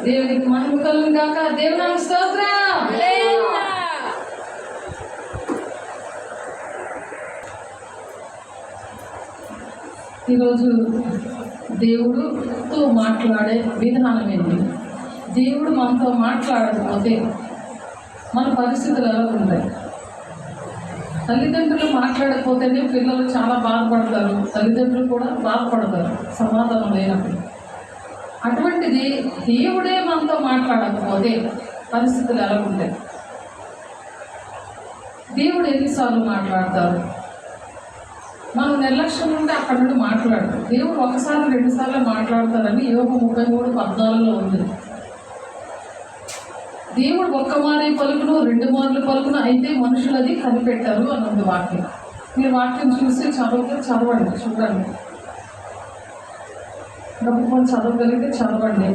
దేవునికి మహిమ కలుగును గాక. దేవునికి స్తోత్రం. ఈరోజు దేవుడుతో మాట్లాడే విధానం ఏంటి? దేవుడు మనతో మాట్లాడకపోతే మన పరిస్థితులు ఎలా ఉంటాయి? తల్లిదండ్రులు మాట్లాడకపోతేనే పిల్లలు చాలా బాధపడతారు, తల్లిదండ్రులు కూడా బాధపడతారు సమాధానం లేనప్పుడు. అటువంటిది దేవుడే మనతో మాట్లాడకపోతే పరిస్థితులు ఎలా ఉంటాయి? దేవుడు ఎన్నిసార్లు మాట్లాడతారు? మనం నిర్లక్ష్యం ఉంటే అక్కడ నుండి మాట్లాడతారు. దేవుడు ఒకసారి 2 సార్లు మాట్లాడతారని యోబు 33:14 ఉంది. దేవుడు ఒక్క మారే పలుకును 2 మార్లు పలుకును, అయితే మనుషులు అది కనిపెట్టారు అని ఉంది వాక్యం. మీరు వాక్యం చూసి చదవండి, చూడండి. డబ్బు చదవగలిగితే చదవండి.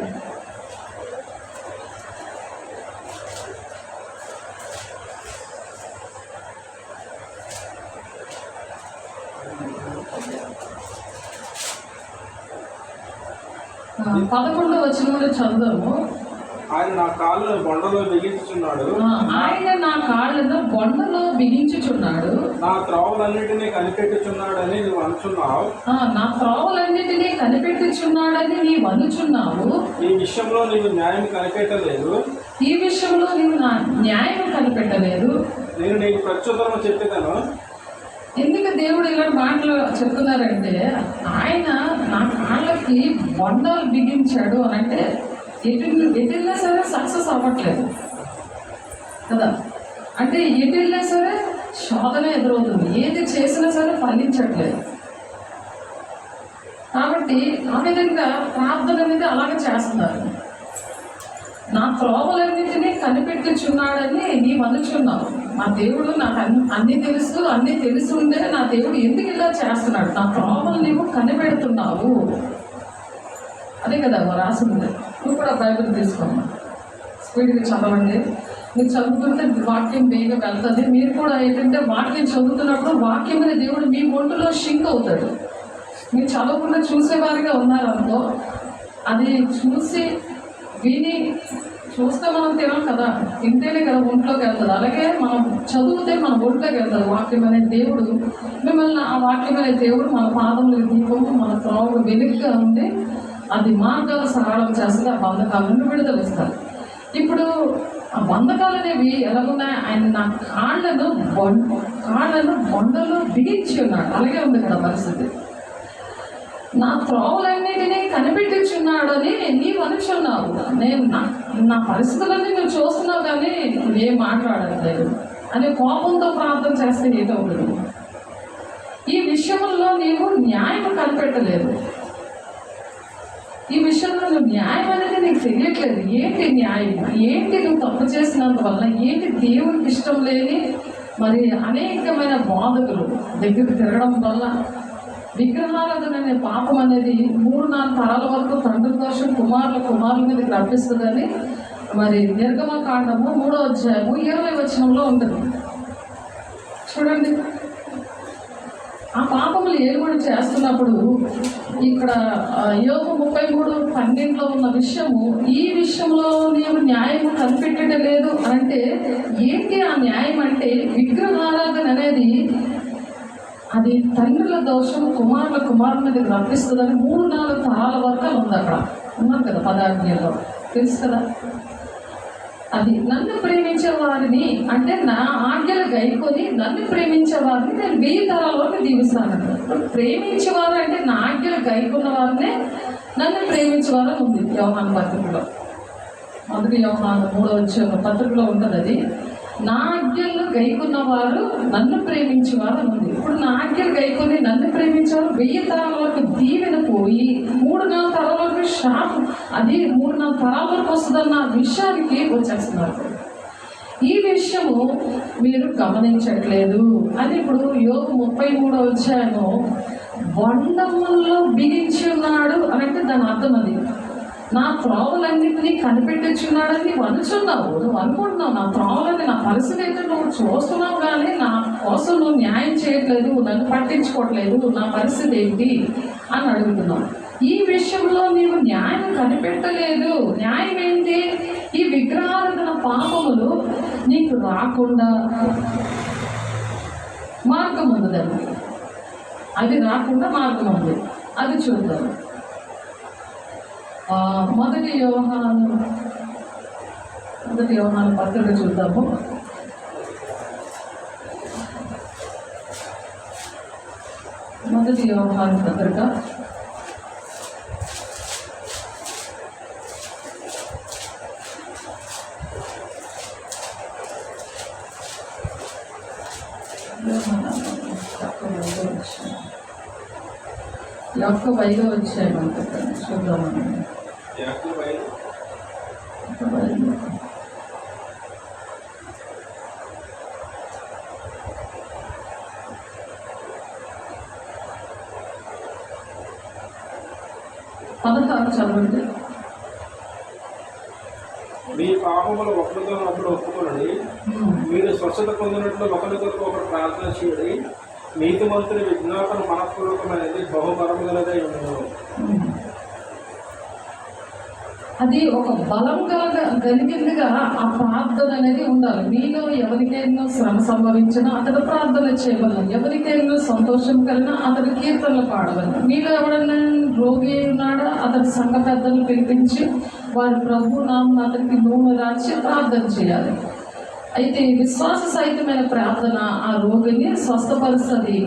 పదకొండవ వచనంలో చదువుదాము. ఆయన నా కాళ్ళను బొండలో బిగించుచున్నాడు. ఆయన నా కాళ్ళను బొండలో బిగించుచున్నాడు. నా త్రోవలన్నిటినీ కనిపెట్టుచున్నాడని నువ్వు అనుచున్నావు. నా త్రోవలన్నిటినీ కనిపెట్టుచున్నాడని నీవు అనుచున్నావు. ఈ విషయంలో నీవు న్యాయం కనిపెట్టలేదు. ఈ విషయంలో నీవు నా న్యాయం కనిపెట్టలేదు. నేను నీకు ప్రత్యుత్తరం చెప్పేదను. ఎందుకు దేవుడు ఇలా మాటలు చెప్తున్నారంటే, ఆయన నా కాళ్ళకి బొండాలు బిగించాడు అని అంటే ఎటున్నా సరే సక్సెస్ అవ్వట్లేదు కదా. అంటే ఎటున్నా సరే శోధన ఎదురవుతుంది, ఏది చేసినా సరే ఫలించట్లేదు. కాబట్టి ఆ విధంగా ప్రార్థన అనేది అలాగే చేస్తున్నారు. నా త్రోవలన్నింటినీ కనిపెట్టుచున్నాడని నీవు అనుచున్నావు. మా దేవుడు నాకు అన్నీ తెలిసి ఉండే నా దేవుడు ఎందుకు ఇలా చేస్తున్నాడు? నా త్రోవలు నీవు కనిపెడుతున్నావు. అదే కదా రాసింది. నువ్వు కూడా బైబిల్ తీసుకోమ్మా, స్పీడ్గా చదవండి. మీరు చదువుతుంటే వాక్యం వేగం వెళ్తుంది. మీరు కూడా ఏంటంటే వాక్యం చదువుతున్నప్పుడు వాక్యం మీద దేవుడు మీ ఒంటిలో షింక్ అవుతాడు. మీరు చదవకుండా చూసేవారిగా ఉన్నారనుకో, అది చూసి విని చూస్తే మనం తినాం కదా, తింటేనే కదా ఒంట్లోకి వెళ్తుంది. అలాగే మనం చదివితే మన ఒంట్లోకి వెళ్తుంది వాక్యం అనే దేవుడు. మిమ్మల్ని ఆ వాక్యం అనే దేవుడు మన పాదముల దీపము, మన త్రోవ వెలుగుగా ఉండి అది మార్గాలు సరళం చేస్తుంది. ఆ బంధకాలను విడుదలిస్తారు. ఇప్పుడు ఆ బంధకాలు అనేవి ఎలాగున్నాయి? ఆయన నా కాళ్ళను బొండలో బిగించి ఉన్నాడు. అలాగే ఉంది కదా పరిస్థితి. నా త్రోవలన్నిటినీ కనిపెట్టుచున్నాడని నీవు అనుచున్నావు. నేను నా పరిస్థితులన్నీ నువ్వు చూస్తున్నావు కానీ నువ్వేం మాట్లాడట్లేదు అనే కోపంతో ప్రార్థన చేస్తే ఏదో ఉండదు. ఈ విషయంలో నీవు న్యాయం కనిపెట్టలేదు. ఈ విషయంలో నువ్వు న్యాయం అనేది నీకు తెలియట్లేదు. ఏంటి న్యాయం? ఏంటి నువ్వు తప్పు చేసినందువల్ల? ఏంటి దేవునికి ఇష్టం లేని మరి అనేకమైన బాధకులు దగ్గరికి తిరగడం వల్ల విగ్రహారాధన అనే పాపం అనేది 3-4 తరాల వరకు తండ్రి దోషం కుమారుల మీద రప్పిస్తుందని మరి నిర్గమకాండము 3వ అధ్యాయము 20వ వచనంలో ఉంటుంది. చూడండి, ఆ పాపములు ఏలుబడి చేస్తున్నప్పుడు ఇక్కడ యోబు 33:12 ఉన్న విషయము, ఈ విషయంలో నీవు న్యాయం కనిపెట్టలేదు అంటే ఏంటి ఆ న్యాయం? అంటే విగ్రహారాధన అనేది అది తండ్రుల దోషం కుమారుల మీద రప్పిస్తుందని 3-4 తరాల వరకు ఉంది. అక్కడ ఉన్నాం కదా 10 ఆజ్ఞల్లో, తెలుసు కదా. అది నన్ను ప్రేమించే వారిని అంటే నా ఆజ్ఞలు గైకొని నన్ను ప్రేమించే వారిని నేను 1000 తరాల వరకు దీవిస్తాను. ప్రేమించేవారు అంటే నా ఆజ్ఞలు గైకున్న వారినే నన్ను ప్రేమించేవారని ఉంది యోహాను పత్రికలో. 1 యోహాను 3వ అధ్యాయం పత్రికలో ఉంటుంది. అది నా ఆజ్ఞలు గైకున్న వారు నన్ను ప్రేమించేవారు అని ఉంది. ఇప్పుడు నా ఆజ్ఞలు గైకొని నన్ను ప్రేమించేవారు 1000 తరాల వరకు దీవెన పోయి 3-4 తరాల వరకు శాపం, అది 3-4 తరాల వరకు వస్తుందన్న విషయానికి వచ్చేస్తున్నారు. ఈ విషయము మీరు గమనించట్లేదు అని ఇప్పుడు యోబు 33వ అధ్యాయము బొండముల్లో బిగించి ఉన్నాడు అని అంటే దాని అర్థం అది నా త్రోవలన్నింటినీ కనిపెట్టుచున్నాడని నీవు అనుచున్నావు. నువ్వు అనుకుంటున్నావు నా త్రోవలని, నా పరిస్థితి అయితే నువ్వు చూస్తున్నావు కానీ నా కోసం నువ్వు న్యాయం చేయట్లేదు, నన్ను పట్టించుకోవట్లేదు, నా పరిస్థితి ఏంటి అని అడుగుతున్నావు. ఈ విషయంలో నీవు న్యాయం కనిపెట్టలేదు. న్యాయం ఏంటి? విగ్రహారాధన పాపములు నీకు రాకుండా మార్గం ఉంది దానికి. అది రాకుండా మార్గం ఉంది, అది చూద్దాం. మొదటి యోహాను పత్రిక చూద్దాము. మొదటి యోహాను పత్రిక 5వ అధ్యాయం అనుకుంటాను, చూద్దామని. 16 చదవండి. మీ పాపములు ఒకరితో ఒప్పుకొనండి, మీరు స్వచ్ఛత పొందినట్లు ఒకరికొరకు ఒకరు ప్రార్థన చేయండి. నీతిమంతుని విజ్ఞాపన మనపూర్వకమైనది బహుబలం గలదై ఉండదు. అది ఒక బలం కలిగిందిగా ఆ ప్రార్థన అనేది ఉండాలి. మీలో ఎవరికైనా శ్రమ సంభవించినా అతడు ప్రార్థన చేయవలను, ఎవరికైనా సంతోషం కలిగినా అతడు కీర్తనలు పాడవలను. మీలో ఎవరైనా రోగి ఉన్నాడా అతడి సంఘ పెద్దలు పిలిపించి వారి ప్రభు నామం అతనికి నూనె రాసి ప్రార్థన చేయాలి. అయితే విశ్వాస సహితమైన ప్రార్థన ఆ రోగిని స్వస్థపరుస్తుంది.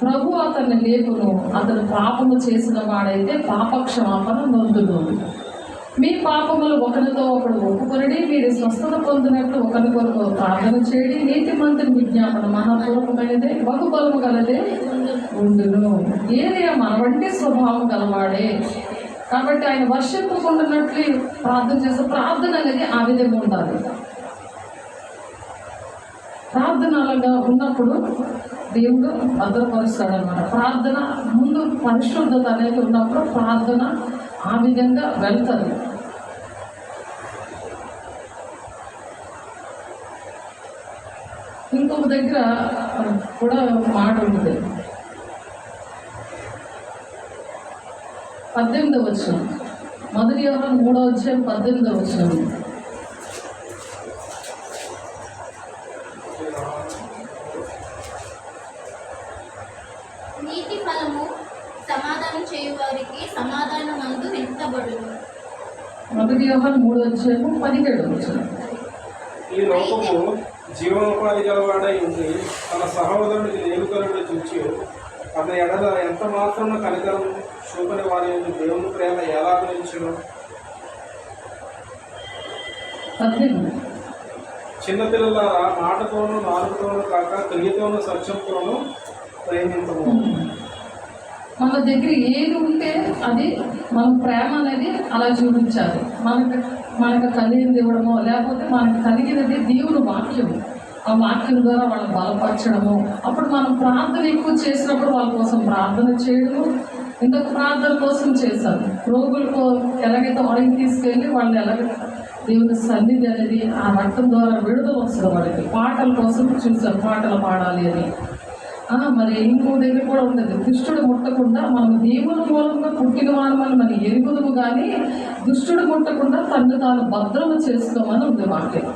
ప్రభు అతన్ని లేపును. అతను పాపము చేసిన వాడైతే పాపక్షమాపణ నొందును. మీ పాపములు ఒకరితో ఒకడు ఒప్పుకొనడి, మీరు స్వస్థత పొందినట్లు ఒకరికొరకు ప్రార్థన చేయడి. నీతిమంతుని విజ్ఞాపన మహాపూర్వకమైనదే బహుబలము గలదే ఉండును. ఏరియా మన వంటి స్వభావం గలవాడే కాబట్టి ఆయన వర్షింపుకుంటున్నట్లు ప్రార్థన చేస్తే ప్రార్థన అనేది ఆ విధంగా ఉండాలి. ప్రార్థన అలాగా ఉన్నప్పుడు దేవుడు భద్రపరుస్తాడు అన్నమాట. ప్రార్థన ముందు పరిశుద్ధత అనేది ఉన్నప్పుడు ప్రార్థన ఆ విధంగా వెళ్తుంది. ఇంకొక దగ్గర కూడా మాట ఉంది, 18వ వచనం, మొదటి యోహాను 3వ అధ్యాయం 18వ వచనం. నీతి ఫలము సమాధానం చేయువారికి సమాధానమందు విత్తబడును. మొదటి యోహాను 3వ అధ్యాయం 17వ వచనం. ఈ లోకము జీవనోపాధి గలవాడై ఉండి తన సహోదరుడికి లేలుకలను చూచి అతని ఎడల ఎంత మాత్రం కనికరం చూపని వారి దేవుని ప్రేమ ఎలా గురించును. చిన్నపిల్లలారా, మాటతోనూ నాలుగుతోనూ కాక క్రియతోనూ సత్యంతోనూ ప్రేమించము. మన దగ్గర ఏది ఉంటే అది మన ప్రేమ అనేది అలా చూపించాలి. మనకు కలిగింది ఇవ్వడమో లేకపోతే మనకు కలిగినది దేవుని వాక్యం. ఆ వాక్యం ద్వారా వాళ్ళని బలపరచడము. అప్పుడు మనం ప్రార్థన ఎక్కువ చేసినప్పుడు వాళ్ళ కోసం ప్రార్థన చేయడము. ఇంకొక ప్రార్థన కోసం చేశాను. రోగులకు ఎలాగైతే ఆయిల్ తీసుకెళ్ళి వాళ్ళు ఎలాగ దేవుని సన్నిధి అనేది ఆ రక్తం ద్వారా విడుదల వస్తుంది వాళ్ళకి. పాటల కోసం చూసాం, పాటలు పాడాలి అని. మరి ఇంకో దగ్గర కూడా ఉంటుంది, దుష్టుడు ముట్టకుండా మనం దేవుని మూలంగా పుట్టిన వాళ్ళని మనం ఎరుగుదము కానీ దుష్టుడు ముట్టకుండా తను తాను భద్రము చేసుకోమని ఉంది వాక్యం.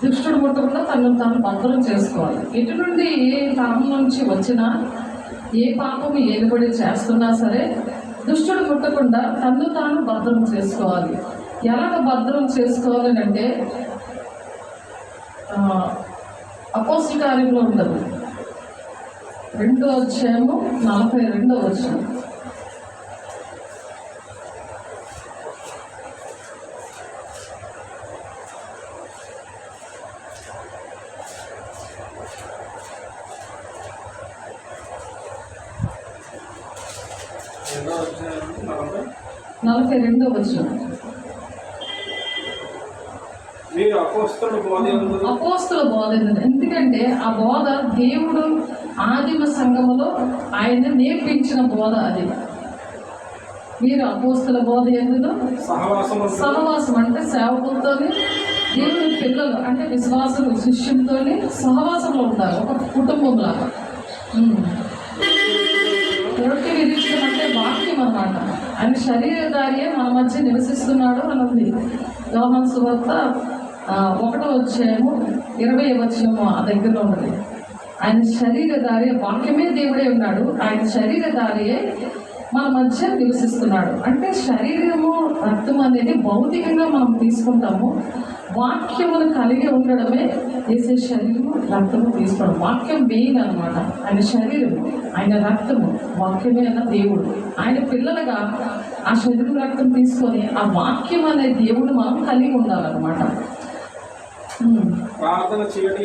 దుష్టుడు ముట్టకుండా తను తాను భద్రం చేసుకోవాలి. ఎటు నుండి ఏ తరం నుంచి వచ్చినా ఏ పాపము ఏలుబడి చేస్తున్నా సరే దుష్టుడు ముట్టకుండా తను తాను భద్రం చేసుకోవాలి. ఎలాగ భద్రం చేసుకోవాలి అంటే అపోస్తల కార్యంలో ఉండదు, 2వ అధ్యాయము 42వ వచనం. అపోస్తల బోధ. ఎందుకంటే ఆ బోధ దేవుడు ఆదిమ సంఘములో ఆయన నేర్పించిన బోధ. అది మీరు అపోస్తల బోధ ఎందులో సహవాసం అంటే సేవకులతో దేవుని పిల్లలు అంటే విశ్వాసులు శిష్యులతో సహవాసంలో ఉంటారు, ఒక కుటుంబంలాగా. రొట్టె విధించడం అంటే వాక్యం అన్నమాట. ఆయన శరీరధారియే మన మధ్య నివసిస్తున్నాడు అని ఉంది. యోహాను సువార్త 1వ అధ్యాయము 20వ వచనము ఆ దగ్గరలో ఉన్నది. ఆయన శరీరధారి, వాక్యమే దేవుడే ఉన్నాడు, ఆయన శరీరధారియే మన మధ్య నివసిస్తున్నాడు. అంటే శరీరము రక్తం అనేది భౌతికంగా మనం తీసుకుంటాము, వాక్యమును కలిగి ఉండడమే వేసే శరీరము రక్తము తీసుకోవడం. వాక్యం మెయిన్ అనమాట. ఆయన శరీరము, ఆయన రక్తము, వాక్యమే అన్న దేవుడు. ఆయన పిల్లలుగా ఆ శరీరం రక్తం తీసుకొని ఆ వాక్యం అనే దేవుడు మనం కలిగి ఉండాలన్నమాట. ప్రార్థన చేయడం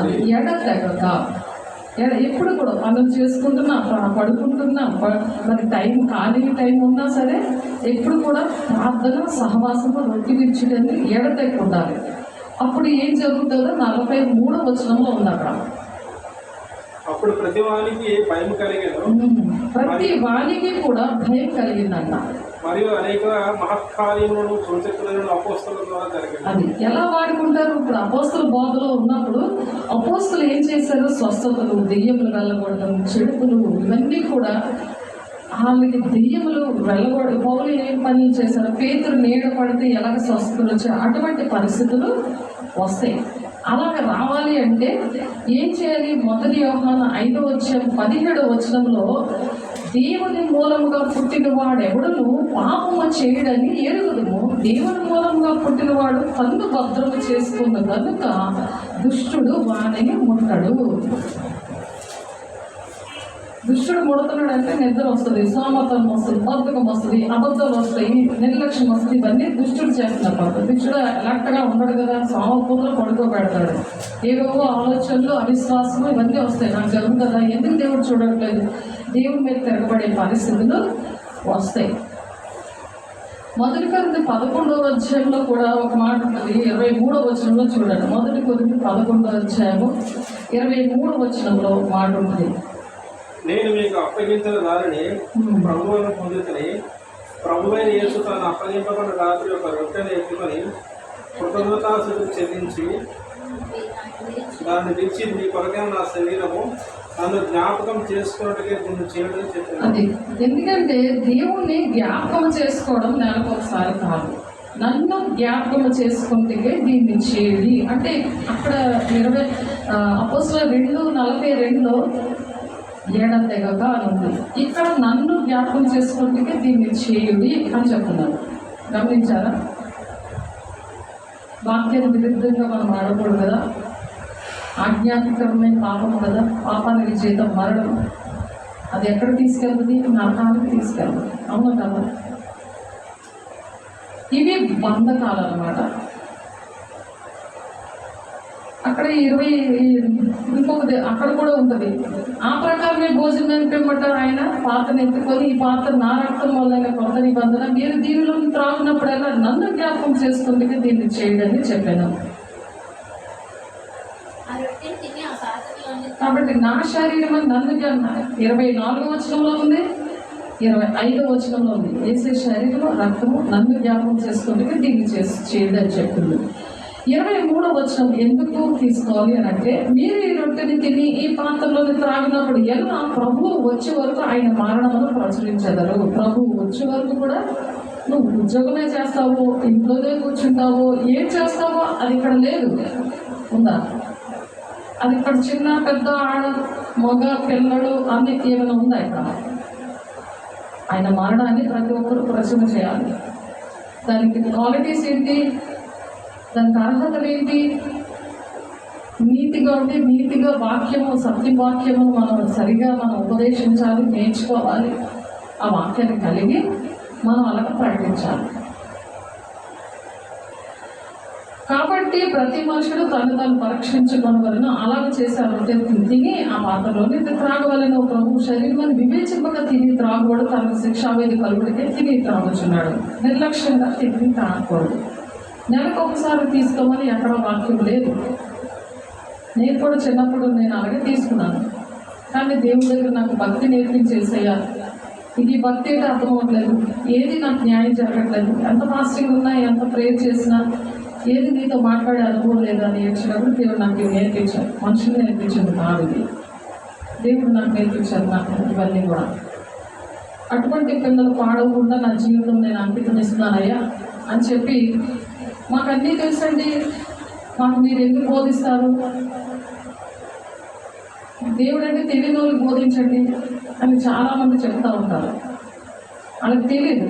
అది ఎడతెగక ఎప్పుడు కూడా పనులు చేసుకుంటున్నా, పడుకుంటున్నా, మరి ఖాళీ టైం ఉన్నా సరే ఎప్పుడు కూడా ప్రార్థన, సహవాసము, రొట్టె విడిచిటని ఎడతెగక ఉండాలి. అప్పుడు ఏం జరుగుతుందో 43వ వచనంలో ఉంది అక్కడ. అప్పుడు ప్రతి వానికి భయం కలిగేది, ప్రతి వానికి కూడా భయం కలిగిందంట. మరియు అనేక మహత్కార్యములను సూచకులను అపోస్తలుల ద్వారా జరిగింది. అది ఎలా వాడుకుంటారు? ఇప్పుడు అపోస్తల బోధలో ఉన్నప్పుడు అపోస్తలు ఏం చేశారు? స్వస్థతలు, దెయ్యములు వెళ్ళగొట్టడం, చెడుపులు, ఇవన్నీ కూడా వాళ్ళకి దెయ్యములు వెళ్ళగొడ పౌలు ఏం పనులు చేశారు? పేతురు నీడ పడితే ఎలాగ స్వస్థతలు వచ్చాయి, అటువంటి పరిస్థితులు వస్తాయి. అలాగ రావాలి అంటే ఏం చేయాలి? 1 యోహాను 5వ అధ్యాయం 17వ వచనంలో దేవుని మూలముగా పుట్టిన వాడెవడను పాపము చేయడని ఎరుగుదుము, దేవుని మూలముగా పుట్టినవాడు కన్ను భద్రము చేసుకున్న కనుక దుష్టుడు వానిని ముట్టడు. దుష్టుడు ముడుతున్నాడు అంటే నిద్ర వస్తుంది, సోమతం వస్తుంది, బద్ధకం వస్తుంది, అబద్ధాలు వస్తాయి, నిర్లక్ష్యం వస్తుంది. ఇవన్నీ దుష్టుడు చేస్తున్నారు. దుష్టుడు ఎలాక్ట్గా ఉండడు కదా, సోమపూర్లో పడుకోబెడతాడు. ఏవేవో ఆలోచనలు, అవిశ్వాసము ఇవన్నీ వస్తాయి. నాకు జరుగుతుందా, ఎందుకు దేవుడు చూడట్లేదు, దేవుడి మీద తిరగబడే పరిస్థితులు వస్తాయి. 1 కొరింథీ 11వ అధ్యాయంలో కూడా ఒక మాట ఉంటుంది, 23వ వచనంలో చూడండి. 1 కొరింథీ 11వ అధ్యాయము 23వ వచనంలో మాట ఉంటుంది. నేను మీకు అప్పగించిన దానిని ప్రభువును పొందుతని, ప్రభువైన యేసు తాను అప్పగింపబడిన రాత్రి ఒక రొట్టెను ఎత్తుకొని కృతజ్ఞతాస్తుతులు చెల్లించి దాన్ని విడిచి, మీ కొరకైన నా శరీరము నన్ను జ్ఞాపకం చేసుకున్నట్టుగా దీన్ని చేయడం చెప్పింది. అది ఎందుకంటే దేవుణ్ణి జ్ఞాపకం చేసుకోవడం నెలకు ఒకసారి కాదు, నన్ను జ్ఞాపకం చేసుకుంటే దీన్ని చేయాలి అంటే అక్కడ అపోస్తలుల 2:42లో ఎడతెగక అని ఉంది. ఇక్కడ నన్ను జ్ఞాపకం చేసుకుంటే దీన్ని చేయాలి అని చెప్తున్నారు. గమనించారా? వాక్యానికి విరుద్ధంగా మనం ఆడకూడదు కదా, ఆజ్ఞాపికరమైన పాపం కదా, పాపానికి జీతం మరణం. అది ఎక్కడ తీసుకెళ్తుంది? నరకానికి తీసుకెళ్తుంది. అవును కదా? ఇవి బంధకాలు అన్నమాట. అక్కడ 20 ఇంకొకటి అక్కడ కూడా ఉంటుంది. ఆ ప్రకారమే భోజనం పిమ్మట ఆయన పాత్రను ఎత్తుకొని, ఈ పాత్ర నా రక్తం వల్ల కొత్త నిబంధన, మీరు దీనిలో త్రాగునప్పుడల్లా నన్ను జ్ఞాపకం చేసుకుంటే దీన్ని చేయడని చెప్పాను. కాబట్టి నా శరీరం నన్ను 24వ వచనంలో ఉంది, 25వ వచనంలో ఉంది. వేసే శరీరము రక్తము నన్ను జ్ఞాపకం చేసుకుంటే దీన్ని చేయడని చెప్తుంది. 23వ వచనం ఎందుకు తీసుకోవాలి అని అంటే, మీరు ఈ రొట్టెని తిని ఈ పాత్రలోని త్రాగినప్పుడు ఎలా ప్రభువు వచ్చే వరకు ఆయన మరణమును ప్రచురించెదరు. ప్రభువు వచ్చే వరకు కూడా నువ్వు ఉద్యోగమే చేస్తావో, ఇంట్లోనే కూర్చుంటావో, ఏం చేస్తావో అది ఇక్కడ లేదు, ఉందా? అది ఇక్కడ చిన్న పెద్ద ఆడ మగ పిల్లలు అన్ని ఏమైనా ఉందా ఇక్కడ? ఆయన మరణాన్ని ప్రతి ఒక్కరు ప్రచురణ చేయాలి. దానికి క్వాలిటీస్ ఏంటి, దానికి అర్హతలు ఏంటి? నీతిగా ఉంటే నీతిగా వాక్యము, సత్యవాక్యము మనం సరిగా మనం ఉపదేశించాలి, నేర్చుకోవాలి. ఆ వాక్యాన్ని కలిగి మనం అలాగ ప్రకటించాలి. కాబట్టి ప్రతి మనుషుడు తను పరీక్షించుకొనవలెను, అలాగ చేశారు. తిని ఆ పాత్రలోని త్రాగవలెను. ప్రభు శరీరాన్ని వివేచింపక తిని త్రాగువాడు తనకు శిక్షావేది కలుగుడికే తిని త్రాగుచున్నాడు. నిర్లక్ష్యంగా తిని త్రాగకూడదు. నెలకు ఒకసారి తీసుకోమని ఎక్కడ వాక్యం లేదు. నేను కూడా చిన్నప్పుడు నేను అలాగే తీసుకున్నాను. కానీ దేవుడి దగ్గర నాకు భక్తి నేర్పించేసేయాలి. ఇది భక్తి అయితే అర్థం అవ్వట్లేదు, ఏది నాకు న్యాయం జరగట్లేదు, ఎంత ఫాస్టింగ్ ఉన్నా, ఎంత ప్రేయర్ చేసినా, ఏది నీతో మాట్లాడే అనుభవం లేదా అని ఏడ్చినప్పుడు దేవుడు నాకు నేర్పించాడు. మనుషులు నేర్పించింది కాదు, ఇది దేవుడు నాకు నేర్పించారు. నాకు ఇవన్నీ కూడా అటువంటి పిల్లలు పాడవకుండా నా జీవితం నేను అంకితం ఇస్తున్నానయ్యా అని చెప్పి, మాకు అన్నీ తెలుసండి, మాకు మీరు ఎందుకు బోధిస్తారు, దేవుడు అంటే తెలియని వాళ్ళకి బోధించండి అని చాలామంది చెప్తూ ఉంటారు. వాళ్ళకి తెలియదు.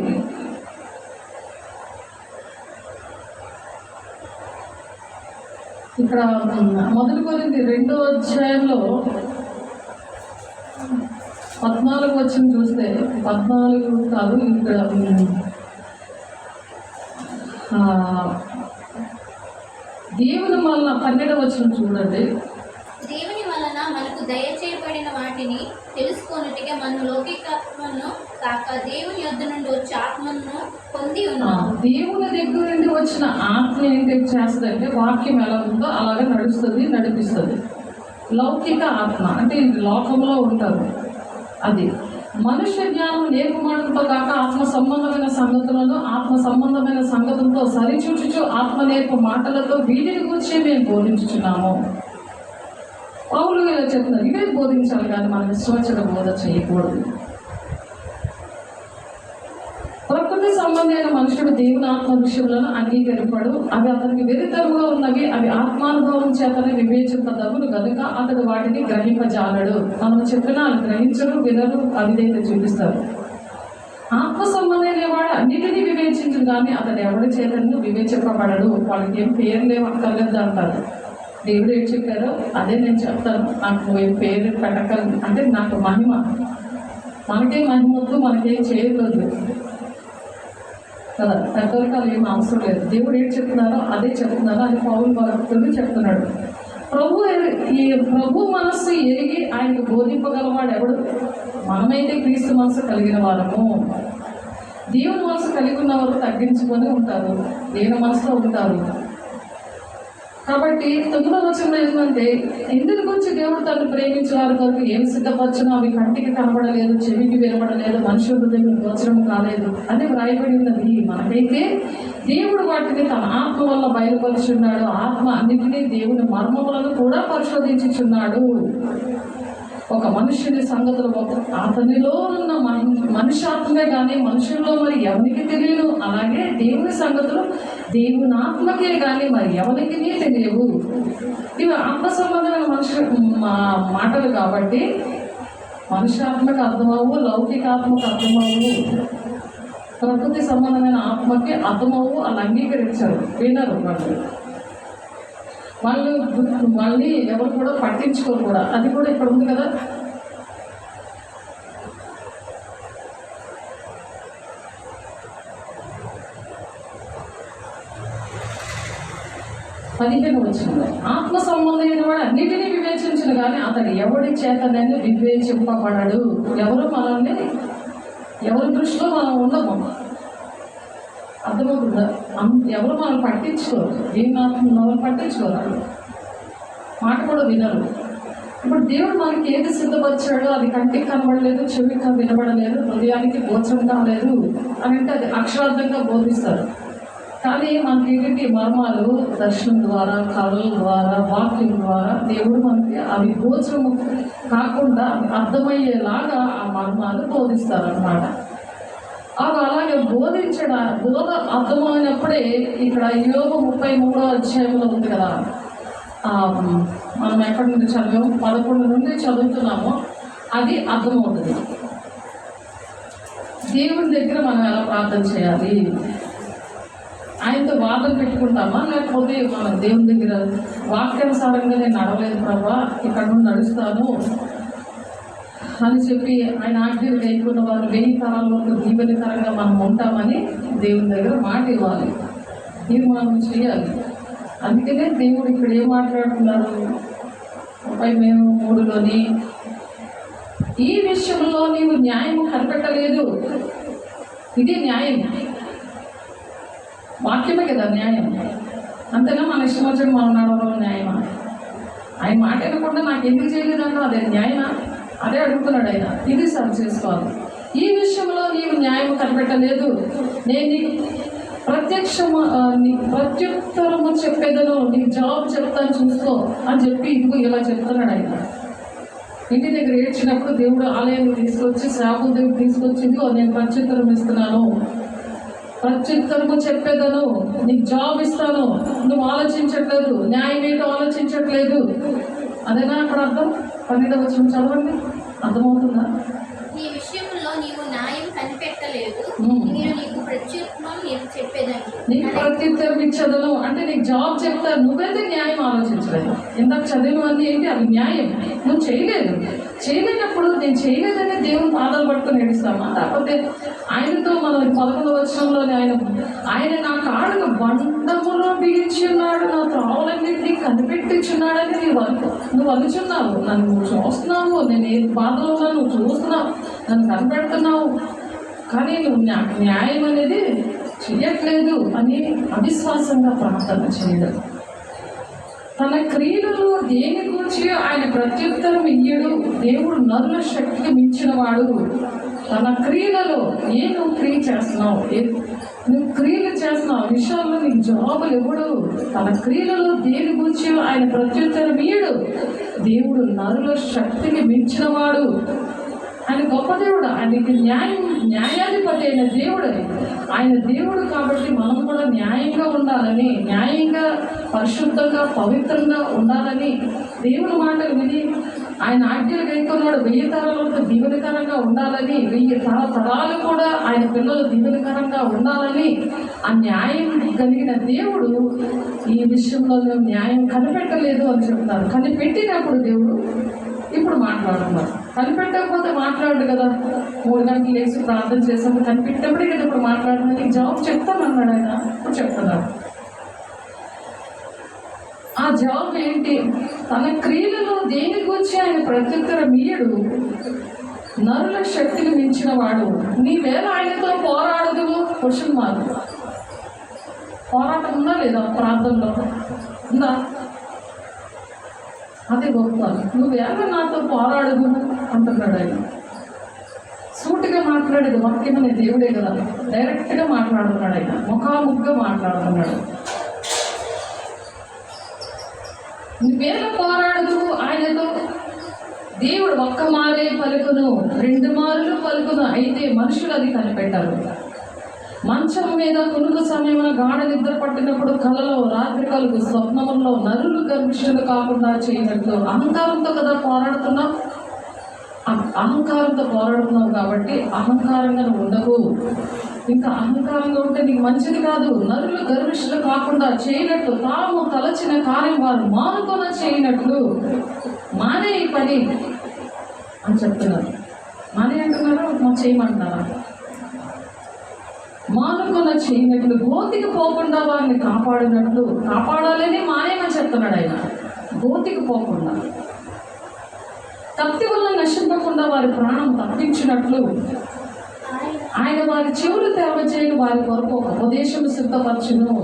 ఇక్కడ 1 కొరింథీ 2వ అధ్యాయంలో 14 వచనం చూస్తే, 14 కాదు, ఇక్కడ దేవుని వలన 12వ వచనం చూడండి. దేవుని వలన మనకు దయచేయబడిన వాటిని తెలుసుకొనుటకే మనం లౌకికాత్మను కాక దేవుని యొద్ద నుండి వచ్చే ఆత్మను పొంది ఉన్నాము. దేవుని దగ్గర నుండి వచ్చిన ఆత్మ ఏంటి చేస్తుందంటే, వాక్యం ఎలా ఉందో అలాగే నడుస్తుంది, నడిపిస్తుంది. లౌకిక ఆత్మ అంటే ఇది లోకంలో ఉంటారు. అది మనుష్య జ్ఞానం నేర్పమాటంతో కాక ఆత్మ సంబంధమైన సంగతులను ఆత్మ సంబంధమైన సంగతులతో సరిచూచుచు ఆత్మ నేర్పు మాటలతో వీటిని గురించి మేము బోధించుచున్నాము. పౌలు ఇలా చెప్తున్నారు, ఇవే బోధించాలి కానీ మనం విశ్వచన బోధ చేయకూడదు. ప్రకృతి సంబంధమైన మనుషుడు దేవుని ఆత్మ విషయంలో అంగీకరింపడు. అవి అతనికి వెరితరుగా ఉన్నవి, అవి ఆత్మానుభవం చేతనే వివేచింపదగును కనుక అతడు వాటిని గ్రహింపజాలడు. మనం చెప్పినా గ్రహించరు, వినరు, అవిధేయత చూపిస్తారు. ఆత్మ సంబంధమైన వాడు అన్నిటినీ వివేచించడు కానీ అతడు ఎవరి చేతను వివేచింపబడడు. వాళ్ళకి ఏం పేరు లేవక్కర్లేదు అంటారు. దేవుడు ఏం చెప్పారో అదే నేను చెప్తాను. నాకు ఏం పేరు పెట్టగలను అంటే నాకు మహిమ, మనకేం మహిమ వద్దు, మనకేం చేయకూడదు కదా, పెద్దరికాలు ఏం అవసరం లేదు. దేవుడు ఏం చెప్తున్నారో అదే చెప్తున్నారో అది పౌలు భక్తుడు చెప్తున్నాడు. ప్రభు మనస్సు ఎరిగి ఆయనకు బోధింపగలవాడు ఎవడు? మనమైతే క్రీస్తు మనసు కలిగిన వారము. దేవుని మనసు కలిగి ఉన్న వారు తగ్గించుకొని ఉంటారు, దేవుని మనసులో ఉంటారు. కాబట్టి 9వ వచనంలో ఏంటంటే, ఇందుకు గురించి దేవుడు తను ప్రేమించేవారి కొరకు ఏమి సిద్ధపరచునో అవి కంటికి కనబడలేదు, చెవికి వినబడలేదు, మనుషుల హృదయం గోచరం కాలేదు అని వ్రాయబడి ఉన్నది. మనకైతే దేవుడు వాటిని తన ఆత్మ వల్ల బయలుపరుచున్నాడు. ఆత్మ అన్నిటినీ దేవుని మర్మములను కూడా పరిశోధించుచున్నాడు. ఒక మనుష్యుని సంగతులు అతనిలో ఉన్న మనుష్యాత్మే కానీ మనుషుల్లో మరి ఎవరికి తెలియదు. అలాగే దేవుని సంగతులు దేవుని ఆత్మకే కానీ మరి ఎవరికి తెలియవు. ఇవి ఆత్మ సంబంధమైన మాటలు కాబట్టి మనుష్యాత్మకు అర్థమవు, లౌకికాత్మకు అర్థమవు, ప్రకృతి సంబంధమైన ఆత్మకి అర్థమవు. వాళ్ళు అంగీకరించారు, వినరు. వాళ్ళని ఎవరు కూడా పట్టించుకోరు కూడా. అది కూడా ఇక్కడ ఉంది కదా. పదిహేను వచ్చింది, ఆత్మ సంబంధమైన వాడు అన్నిటినీ వివేచించను కానీ అతడు ఎవడి చేతనని వివేచింపబడడు. ఎవరు మనల్ని ఎవరి దృష్టిలో మనం ఉండము, అర్థమవుతుందా? ఎవరు మనం పట్టించుకోరు, దేవుని ఆత్మను ఎవరు పట్టించుకోరు, మాట కూడా వినరు. ఇప్పుడు దేవుడు మనకి ఏది సిద్ధపరిచాడో అది కంటికి కనబడలేదు, చెవికి వినబడలేదు, హృదయానికి గోచరం కాలేదు అని అంటే అది అక్షరార్థంగా బోధిస్తారు. కానీ మనకి ఏంటి మర్మాలు దర్శనం ద్వారా, కళల ద్వారా, వాక్యం ద్వారా దేవుడు మనకి అవి గోచరము కాకుండా అర్థమయ్యేలాగా ఆ మర్మాలు బోధిస్తారు అన్నమాట. అవి అలాగే బోధ అర్థమైనప్పుడే ఇక్కడ యోబు 33వ అధ్యాయంలో ఉంది కదా. మనం ఎక్కడి నుండి చదివాము, 11 నుండి చదువుతున్నామో అది అర్థమవుతుంది. దేవుని దగ్గర మనం ఎలా ప్రార్థన చేయాలి, ఆయనతో వాదన పెట్టుకుంటామా, లేకపోతే మనం దేవుని దగ్గర వాక్యానుసారంగా నేను నడవలేదు ప్రభా, ఇక్కడ నుండి నడుస్తాను అని చెప్పి ఆయన ఆజ్ఞలు లేకున్న వారు 1000 తరాల వరకు దీవెనకరంగా మనం ఉంటామని దేవుని దగ్గర మాట ఇవ్వాలి, తీర్మానం చేయాలి. అందుకనే దేవుడు ఇక్కడ ఏం మాట్లాడుతున్నారు 33లోని, ఈ విషయంలో నీవు న్యాయం కనిపెట్టలేదు. ఇది న్యాయం, వాక్యమే కదా న్యాయం. అంతేనా మన ఇష్టం వచ్చిన మనం నడవడం న్యాయమా? ఆయన మాట వినకుండా నాకు ఎందుకు చేయలేదన్నా అదే న్యాయమా? అదే అడుగుతున్నాడు ఆయన. ఇది సరి చేసుకోవాలి. ఈ విషయంలో నీవు న్యాయం కనిపెట్టలేదు, నేను నీకు ప్రత్యుత్తరము చెప్పేదను, నీకు జవాబు చెప్తాను చూసుకో అని చెప్పి ఇదిగో ఇలా చెప్తున్నాడు ఆయన. ఇంటి దగ్గర ఏడ్చినప్పుడు దేవుడు ఆలయాన్ని తీసుకొచ్చి శాపం దేవుడు తీసుకొచ్చింది, నేను ప్రత్యుత్తరం ఇస్తున్నాను, ప్రత్యుత్తరము చెప్పేదను, నీకు జాబ్ ఇస్తాను, నువ్వు ఆలోచించట్లేదు, న్యాయం ఏంటో ఆలోచించట్లేదు. అదేనా అక్కడ అర్థం? 12వ వచనం చదవండి, అర్థమవుతుందా? నీ విషయంలో నీవు న్యాయం కనిపెట్టలేదు, నేను నీకు ప్రత్యుత్తరం చెప్పేదాన్ని. నీకు ప్రత్యుత్తరం ఇచ్చేదను అంటే నీకు జాబ్ చెప్తాను, నువ్వైతే న్యాయం ఆలోచించలేదు. ఇందాక చదివినవన్నీ ఏంటి? అవి న్యాయం. నువ్వు చేయలేనప్పుడు నేను చేయలేదని దేవుని పాదాలు పట్టుకొని ఏడుస్తామా? లేకపోతే ఆయనతో మనం 11వ వచనంలోనే ఆయన నా కాళ్ళను బండములో బిగించి ఉన్నాడు, నా త్రావులన్నింటినీ కనిపెట్టించున్నాడని నువ్వు అనుచున్నావు. నన్ను నువ్వు చూస్తున్నావు, నేను ఏ బాధలో ఉన్నా నువ్వు చూస్తున్నావు, నన్ను కనిపెడుతున్నావు, కానీ నువ్వు నాకు న్యాయం అనేది చెయ్యట్లేదు అని అవిశ్వాసంగా ప్రార్థన చేయడం. తన క్రియలలో దేని గురించి ఆయన ప్రత్యుత్తరం ఇయ్యడు. దేవుడు నరుల శక్తికి మించిన వాడు. తన క్రియలలో నువ్వు క్రియ చేస్తున్నావు, నువ్వు క్రియలు చేస్తున్నావు విషయాల్లో నీకు జవాబులు ఇవ్వడు. తన క్రియలలో దేని గురించి ఆయన ప్రత్యుత్తరం ఇయ్యడు. దేవుడు నరుల శక్తికి మించిన వాడు. ఆయన గొప్ప దేవుడు, ఆయనకి న్యాయాధిపతి అయిన దేవుడు. ఆయన దేవుడు కాబట్టి మనం కూడా న్యాయంగా ఉండాలని, న్యాయంగా పరిశుద్ధంగా పవిత్రంగా ఉండాలని దేవుని మాటలు విని ఆయన ఆజ్ఞలు గైకొన్నాడు. 1000 తరాలకు దీవెనకరంగా ఉండాలని, 1000 తరాలు కూడా ఆయన పిల్లలు దీవెనకరంగా ఉండాలని ఆ న్యాయం కలిగిన దేవుడు ఈ విషయంలో న్యాయం కనిపెట్టలేదు అని చెప్తారు. కనిపెట్టినప్పుడు దేవుడు ఇప్పుడు మాట్లాడుతున్నారు. కనిపెట్టకపోతే మాట్లాడు కదా. 3 గంటలు లేచి ప్రార్థన చేసాము, కనిపెట్టినప్పుడే కదా ఇప్పుడు మాట్లాడుతున్నా, నీకు జవాబు చెప్తానన్నాడు ఆయన. ఇప్పుడు చెప్తున్నాడు. ఆ జవాబు ఏంటి? తన క్రియలలో దేని గురించి ఆయన ప్రత్యుత్తరం ఇయ్యడు. నరుల శక్తిని మించిన వాడు. నీవేళ ఆయనతో పోరాడదు. Question mark. పోరాటం ఉందా లేదా ప్రార్థనలో? ఉందా? అదే గొప్ప. నువ్వేళ నాతో పోరాడదు అంటున్నాడు ఆయన. సూటిగా మాట్లాడేది వాక్యమనే దేవుడే కదా, డైరెక్ట్గా మాట్లాడుతున్నాడు ఆయన, ముఖాముఖిగా మాట్లాడుతున్నాడు. నువ్వేళ పోరాడదు ఆయనతో. దేవుడు ఒక్క మారే పలుకును, 2 మార్లు పలుకును, అయితే మనుషులు అది కనిపెట్టారు. మంచం మీద కునుకు సమయమున గాఢ నిద్ర పట్టినప్పుడు కలలో, రాత్రి కలుగు స్వప్నములో నరులు గర్భిష్ఠులు కాకుండా చేయనట్లు. అహంకారంతో కదా పోరాడుతున్నావు. అహంకారంతో పోరాడుతున్నావు కాబట్టి అహంకారంగా ఉండవు. ఇంకా అహంకారంగా ఉంటే నీకు మంచిది కాదు. నరులు గర్భిష్ఠులు కాకుండా చేయనట్లు, తాము తలచిన కార్యం వారు మానుకొన చేయనట్లు. మానే ఈ పని అని చెప్తున్నారు. మానే అంటున్నారా, మా చేయమంటున్నారా? మానుకొన చేయనట్లు, గోతికి పోకుండా వారిని కాపాడినట్లు. కాపాడాలని మానేమని చెప్తున్నాడు ఆయన. గోతికి పోకుండా, కత్తి వల్ల నశింపకుండా వారి ప్రాణం తప్పించినట్లు ఆయన వారి చెవులు తెరవచేయని వారి కొరకు ఒక ఉపదేశం సిద్ధపరచును.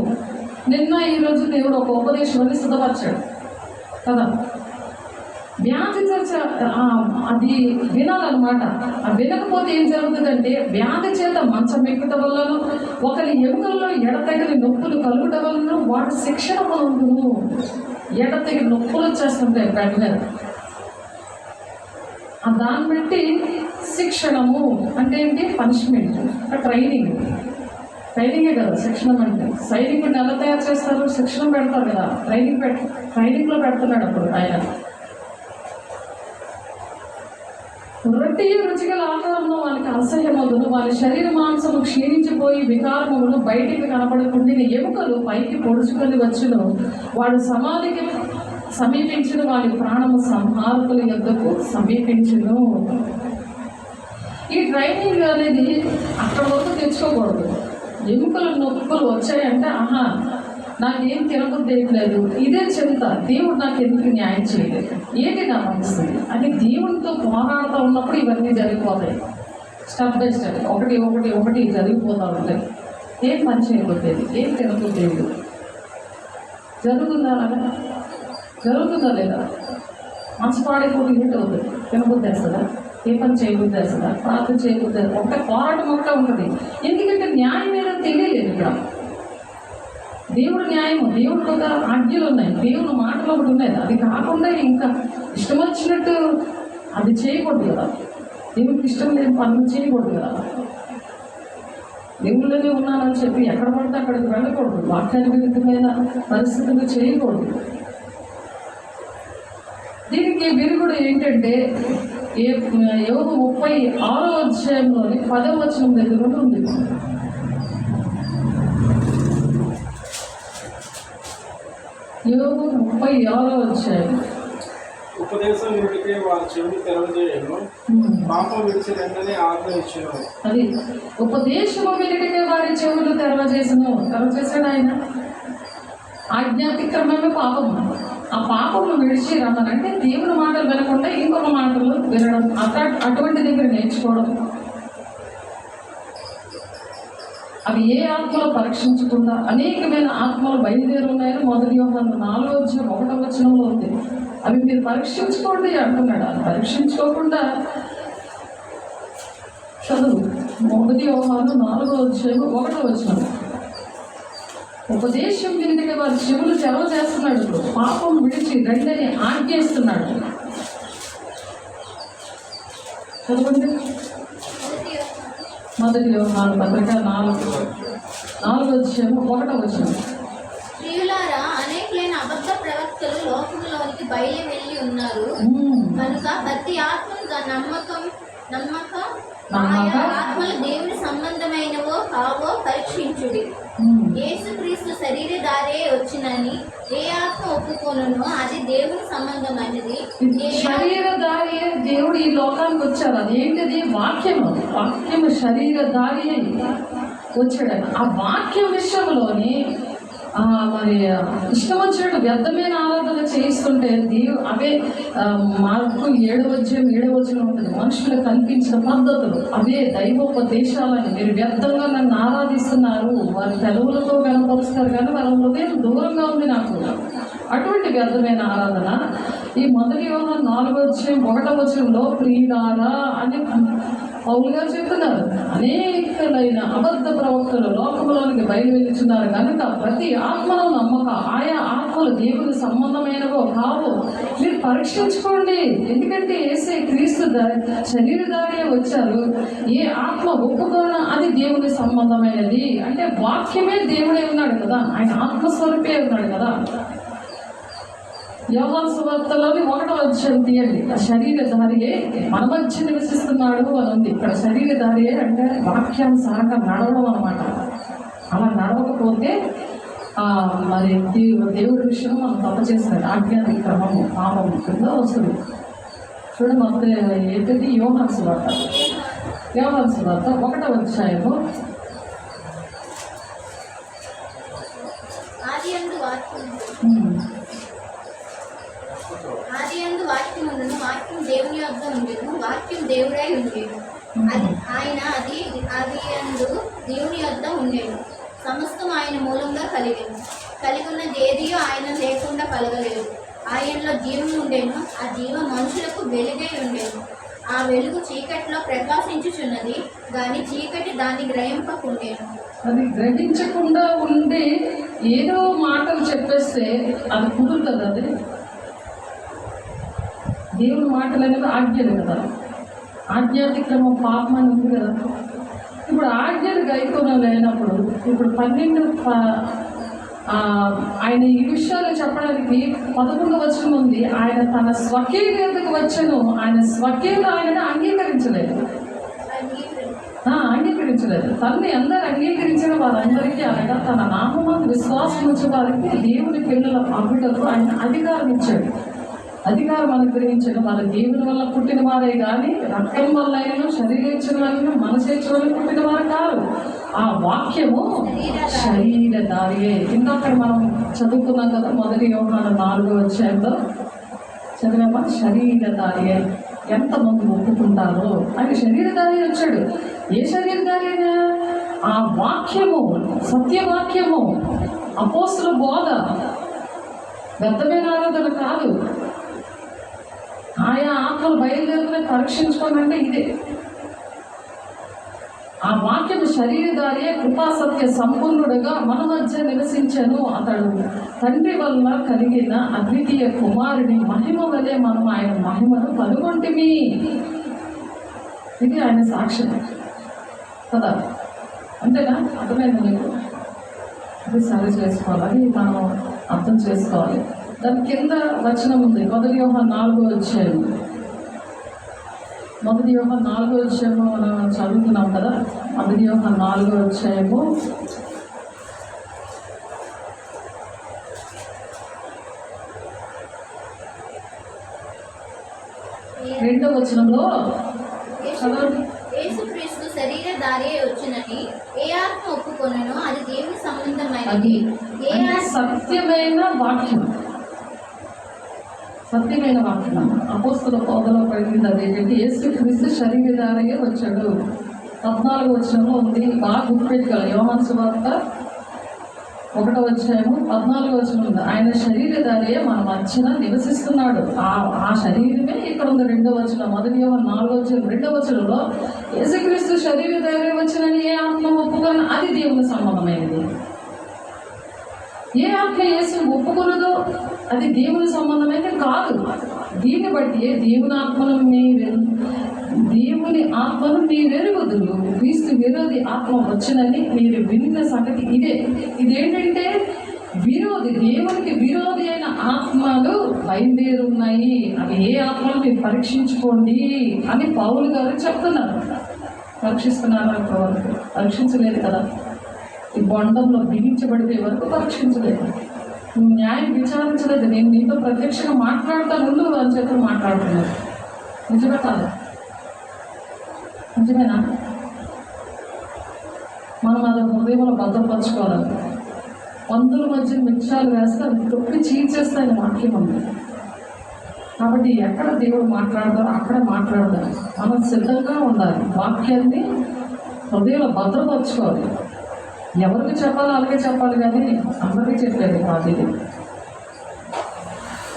నిన్న ఈరోజు దేవుడు ఒక ఉపదేశాన్ని సిద్ధపరిచాడు కదా. వ్యాధి చర్చ అది వినాలన్నమాట. ఆ వినకపోతే ఏం జరుగుతుందంటే, వ్యాధి చేత మంచం ఎక్కుట వల్లను, ఒకరి ఎముకల్లో ఎడతెగని నొప్పులు కలుగుట వలన వాడు శిక్షణ పొందును. ఎడతెగని నొప్పులు వచ్చేస్తుంటాయి బెడ్ మీద. దాన్ని బట్టి శిక్షణము అంటే ఏంటి? పనిష్మెంట్, ట్రైనింగే కదా శిక్షణ అంటే. సైనికుడిని ఎలా తయారు చేస్తారు? శిక్షణ పెడతారు కదా, ట్రైనింగ్లో పెడుతున్నాడు అప్పుడు ఆయన. రొట్టె రుచిగల ఆహారంలో వాళ్ళకి అసహ్యమగును, వాళ్ళ శరీర మాంసము క్షీణించిపోయి వికారమును బయటికి కనపడకుండా ఎముకలు పైకి పొడుచుకొని వచ్చును. వాడు సమాధికి సమీపించిన వారి ప్రాణము సంహారకుల యొద్దకు సమీపించును. ఈ ట్రైనింగ్ అనేది అక్కడ వరకు తెచ్చుకోకూడదు. ఎముకలు నొప్పులు వచ్చాయంటే నాకేం తినబుద్ధేయట్లేదు, ఇదే చింత, దేవుడు నాకు ఎందుకు న్యాయం చేయలేదు, ఏంటి నా పరిస్థితి అని దేవుడితో పోరాడుతూ ఉన్నప్పుడు ఇవన్నీ జరిగిపోతాయి. స్టెప్ బై స్టెప్ ఒకటి జరిగిపోతూ ఉంటాయి. ఏం పని చేయబోద్దేది, ఏం తినబుద్ధేది, జరుగుతుందా అలాగా? జరుగుతుందా లేదా? మనసు పాడైపోతే ఏంటి అవుతుంది? తినబుద్ధేస్తుందా? ఏ పని చేయబుద్ధేస్తుందా? ప్రార్థన చేయబుద్ధేస్తుంది. ఒకటే పోరాటం ఒకటే ఉంటుంది. ఎందుకంటే న్యాయం ఏదో తెలియలేదు ఇక్కడ. దేవుడు న్యాయము, దేవుడికి ఒక ఆజ్ఞలు ఉన్నాయి, దేవుని మాటలు ఒకటి ఉన్నాయి. అది కాకుండా ఇంకా ఇష్టం వచ్చినట్టు అది చేయకూడదు కదా, దేవునికి ఇష్టం లేని పనులు చేయకూడదు కదా. దేవుళ్ళనే ఉన్నానని చెప్పి ఎక్కడ పడితే అక్కడికి వెళ్ళకూడదు, వాక్యానికి విరుద్ధమైన పరిస్థితులు చేయకూడదు. దీనికి విరుగుడు ఏంటంటే యోబు 36వ అధ్యాయంలోని 10వ వచనం దగ్గర ఉంది. యోబు 36వ అధ్యాయం. ఉపదేశం వినుటకే వారి చెవులు తెరవజేయను, పాపం విడిచి వెంటనే ఆజ్ఞ ఇచ్చును. అది ఉపదేశము వినుటకే వారి చెవులు తెరవజేసాడు ఆయన. ఆజ్ఞాతిక్రమమే పాపము. ఆ పాపము విడిచి రమ్మనంటే దేవుని మాటలు వినకుండా ఇంకొక మాటలు వినడం, అటువంటి దగ్గర నేర్చుకోవడం. అవి ఏ ఆత్మలో పరీక్షించకుండా అనేకమైన ఆత్మలు బయలుదేరి ఉన్నాయని మొదటి యోహాను 4వ అధ్యాయం 1వ వచనంలో ఉంది. అవి మీరు పరీక్షించుకోండి అంటున్నాడు. అది పరీక్షించుకోకుండా చదువు. మొదటి యోహాను 4వ అధ్యాయం 1వ వచనం. ఉపదేశం విందుకే వారి చెవులు తెరవ చేస్తున్నాడు, పాపం విడిచి రండని ఆజ్ఞయిస్తున్నాడు. చదవండి. మొదటి యోహాను పత్రిక 4వ అధ్యాయం 1వ వచనం. ప్రియులారా, అనేకులైన అబద్ధ ప్రవక్తలు లోకంలోనికి బయలు వెళ్ళి ఉన్నారు కనుక ప్రతి ఆత్మ నమ్మక ఆయా ఆత్మలు దేవుని సంబంధమైనవో కావో పరీక్షించుడి. యేసుక్రీస్తు శరీరధారే వచ్చినని ఏ ఆత్మ ఒప్పుకోనునో అది దేవుని సంబంధమైనది. శరీరధారి దేవుడు ఈ లోకానికి వచ్చారు. అదేంటిది? వాక్యము. వాక్యము శరీరధారి వచ్చాడు. ఆ వాక్యం విషయంలోని మరి ఇష్టం వచ్చినట్టు వ్యర్థమైన ఆరాధన చేయిస్తుంటే అవే మార్కు 7వ అధ్యాయం 7వ వచనం ఉంటుంది. మనుషులకు కల్పించిన పద్ధతులు అవే దైవోపదేశాలని మీరు వ్యర్థంగా నన్ను ఆరాధిస్తున్నారు. వారి తెలవులతో కనపరుస్తారు కానీ వాళ్ళ హృదయం దూరంగా ఉంది నాకు. అటువంటి వ్యర్థమైన ఆరాధన ఈ మొదటి యోహాను 4వ అధ్యాయం 1వ వచనంలో ప్రియులారా అని పౌలు గారు చెప్తున్నారు. అనేకలైన అబద్ధ ప్రవక్తలు లోకంలోనికి బయలువెళ్తున్నారు కనుక ప్రతి ఆత్మలో నమ్మక ఆయా ఆత్మలు దేవుని సంబంధమైనవో కావో మీరు పరీక్షించుకోండి. ఎందుకంటే యేసే క్రీస్తు శరీరధారే వచ్చారు. ఏ ఆత్మ ఒప్పుకోనా అది దేవుని సంబంధమైనది. అంటే వాక్యమే దేవుడే ఉన్నాడు కదా, ఆయన ఆత్మస్వరూపే ఉన్నాడు కదా. యోహాను సువార్తలోని 1వ అధ్యాయం తీయండి. ఆ శరీరధారియే మన మధ్య నివసిస్తున్నాడు అని ఉంది. ఇక్కడ శరీరధారియే అంటే వాక్యానుసారంగా నడవడం అన్నమాట. అలా నడవకపోతే మరి దేవుడి విషయం మనం తప్పు చేస్తాడు. ఆజ్ఞాతిక్రమము పాపము కింద వస్తుంది. చూడండి మొత్తం ఏంటది? యోహాను సువార్త 1వ అధ్యాయము. ఆదియందు వాక్యం ఉండను, వాక్యం దేవుని యొద్ద ఉండెను, వాక్యం దేవుడై ఉండేను. ఆదియందు దేవుని యొద్ద ఉండేను. సమస్తం ఆయన మూలంగా కలిగినది ఏదియో ఆయన లేకుండా కలగలేదు. ఆయనలో జీవం ఉండేను, ఆ జీవం మనుషులకు వెలుగై ఉండేను. ఆ వెలుగు చీకటిలో ప్రకాశించుచున్నది, కానీ చీకటి దాన్ని గ్రహింపకుండేను. అది గ్రహించకుండా ఉండి ఏదో మాటలు చెప్పేస్తే అది కుదురుతుంది. అది దేవుని మాటలు అనేవి ఆజ్ఞలు కదా. ఆజ్ఞాతిక్రమం పాపం అని ఉంది కదా. ఇప్పుడు ఆజ్ఞలు గైకోనం లేనప్పుడు ఇప్పుడు 12 ఆయన ఈ విషయాలు చెప్పడానికి 11వ వచనం ఉంది. ఆయన తన స్వకీయతకు వచ్చను, ఆయన స్వకీయత ఆయనను అంగీకరించలేదు. తనని అందరు అంగీకరించిన వారందరికీ అనగా తన నామమందు విశ్వాసం వచ్చే వారికి దేవుని పిల్లల అభిటకు ఆయన అధికారం ఇచ్చాడు. అధికారం అనుగ్రహించిన వారు దేవుని వల్ల పుట్టిన వారే కానీ రక్తం వల్ల అయినా శరీరేచ్ఛల వల్ల మనసేచ్ఛ వల్ల పుట్టిన వారు కాదు. ఆ వాక్యము శరీరధారియే. ఇంకొకటి మనం చదువుకున్నాం కదా, మొదటి యోహాను 4వ అధ్యాయంలో చదివామా? శరీరధారియే. ఎంతమంది ఒప్పుకుంటారో ఆయన శరీరధారి వచ్చాడు. ఏ శరీరధారియా? ఆ వాక్యము, సత్యవాక్యము, అపోస్తుల బోధ, వ్యర్థమైన ఆరాధన కాదు. ఆయా ఆత్మలు బయలుదేరుకుని పరీక్షించుకోనంటే ఇదే. ఆ వాక్యము శరీరధారియే కృపాసత్య సంపూర్ణుడుగా మన మధ్య నివసించను. అతడు తండ్రి వల్ల కలిగిన అద్వితీయ కుమారుని మహిమ వలె మనం ఆయన మహిమను కనుగొంటిమి. ఇది ఆయన సాక్ష్యం కదా. అంతేనా? అర్థమైంది మీకు? అది సరి చేసుకోవాలి, అది మనం అర్థం చేసుకోవాలి. దాని కింద వచనం ఉంది, 1 యోహాను 4వ అధ్యాయం. 1 యోహాను 4వ అధ్యాయము మనం చదువుతున్నాం కదా. 1 యోహాను 4వ అధ్యాయము 2వ వచనంలో చదవండి. యేసుక్రీస్తు శరీరధారి వచ్చినని ఏ ఆత్మ ఒప్పుకొనెనో అది దేవుని సంబంధమైనది. ఏ సత్యమైన వాక్యం, సత్యమైన వాక్యం. అపోస్తల బోధలో పడింది అదేంటంటే యేసుక్రీస్తు శరీరధారిగా వచ్చాడు. 14వ వచనంలో ఉంది, బాగా గుర్తుపెట్టుకోవాలి. యోహాను సువార్త 1వ అధ్యాయము 14వ వచనం ఉంది, ఆయన శరీరధారియే మన మధ్యన నివసిస్తున్నాడు. ఆ శరీరమే ఇక్కడ ఉంది. 2వ వచనం, 1 యోహాను 4వ అధ్యాయం 2వ వచనంలో యేసుక్రీస్తు శరీరధారి వచ్చినని ఏ ఆత్మ ఒప్పుకొని అది దేవుని సంబంధమైనది. ఏ ఆత్మ యేసు ఒప్పుకొనదో అది దేవుని సంబంధమైతే కాదు. దీన్ని బట్టి దేవుని ఆత్మను మీరెరుగుదురు. క్రీస్తు విరోధి ఆత్మ వచ్చినని మీరు విన్న సంగతి ఇదే. ఇదేంటంటే దేవునికి విరోధి అయిన ఆత్మలు బయలుదేరున్నాయి. అవి ఏ ఆత్మలు మీరు పరీక్షించుకోండి అని పౌలు గారు చెప్తున్నారు. పరీక్షిస్తున్నారా? పరీక్షించలేదు కదా. ఈ బొండంలో బిగించబడితే వరకు పరీక్షించలేదు. నువ్వు న్యాయం విచారించలేదు. నేను నీతో ప్రత్యక్షంగా మాట్లాడతాను నువ్వు అని చెప్పి మాట్లాడుతున్నావు. నిజమే కాదు? నిజమేనా? మనం అది హృదయంలో భద్రపరచుకోవాలి. పందుల మధ్య మిక్షాలు వేస్తే అది తొక్కి చీల్చేస్తాయని వాక్యం ఉంది. కాబట్టి ఎక్కడ దేవుడు మాట్లాడతారో అక్కడ మాట్లాడదాం. మనం సిద్ధంగా ఉండాలి. వాక్యాన్ని హృదయంలో భద్రపరచుకోవాలి. ఎవరికి చెప్పాలో అలాగే చెప్పాలి, కానీ అందరికీ చెప్పేది కాదు ఇది.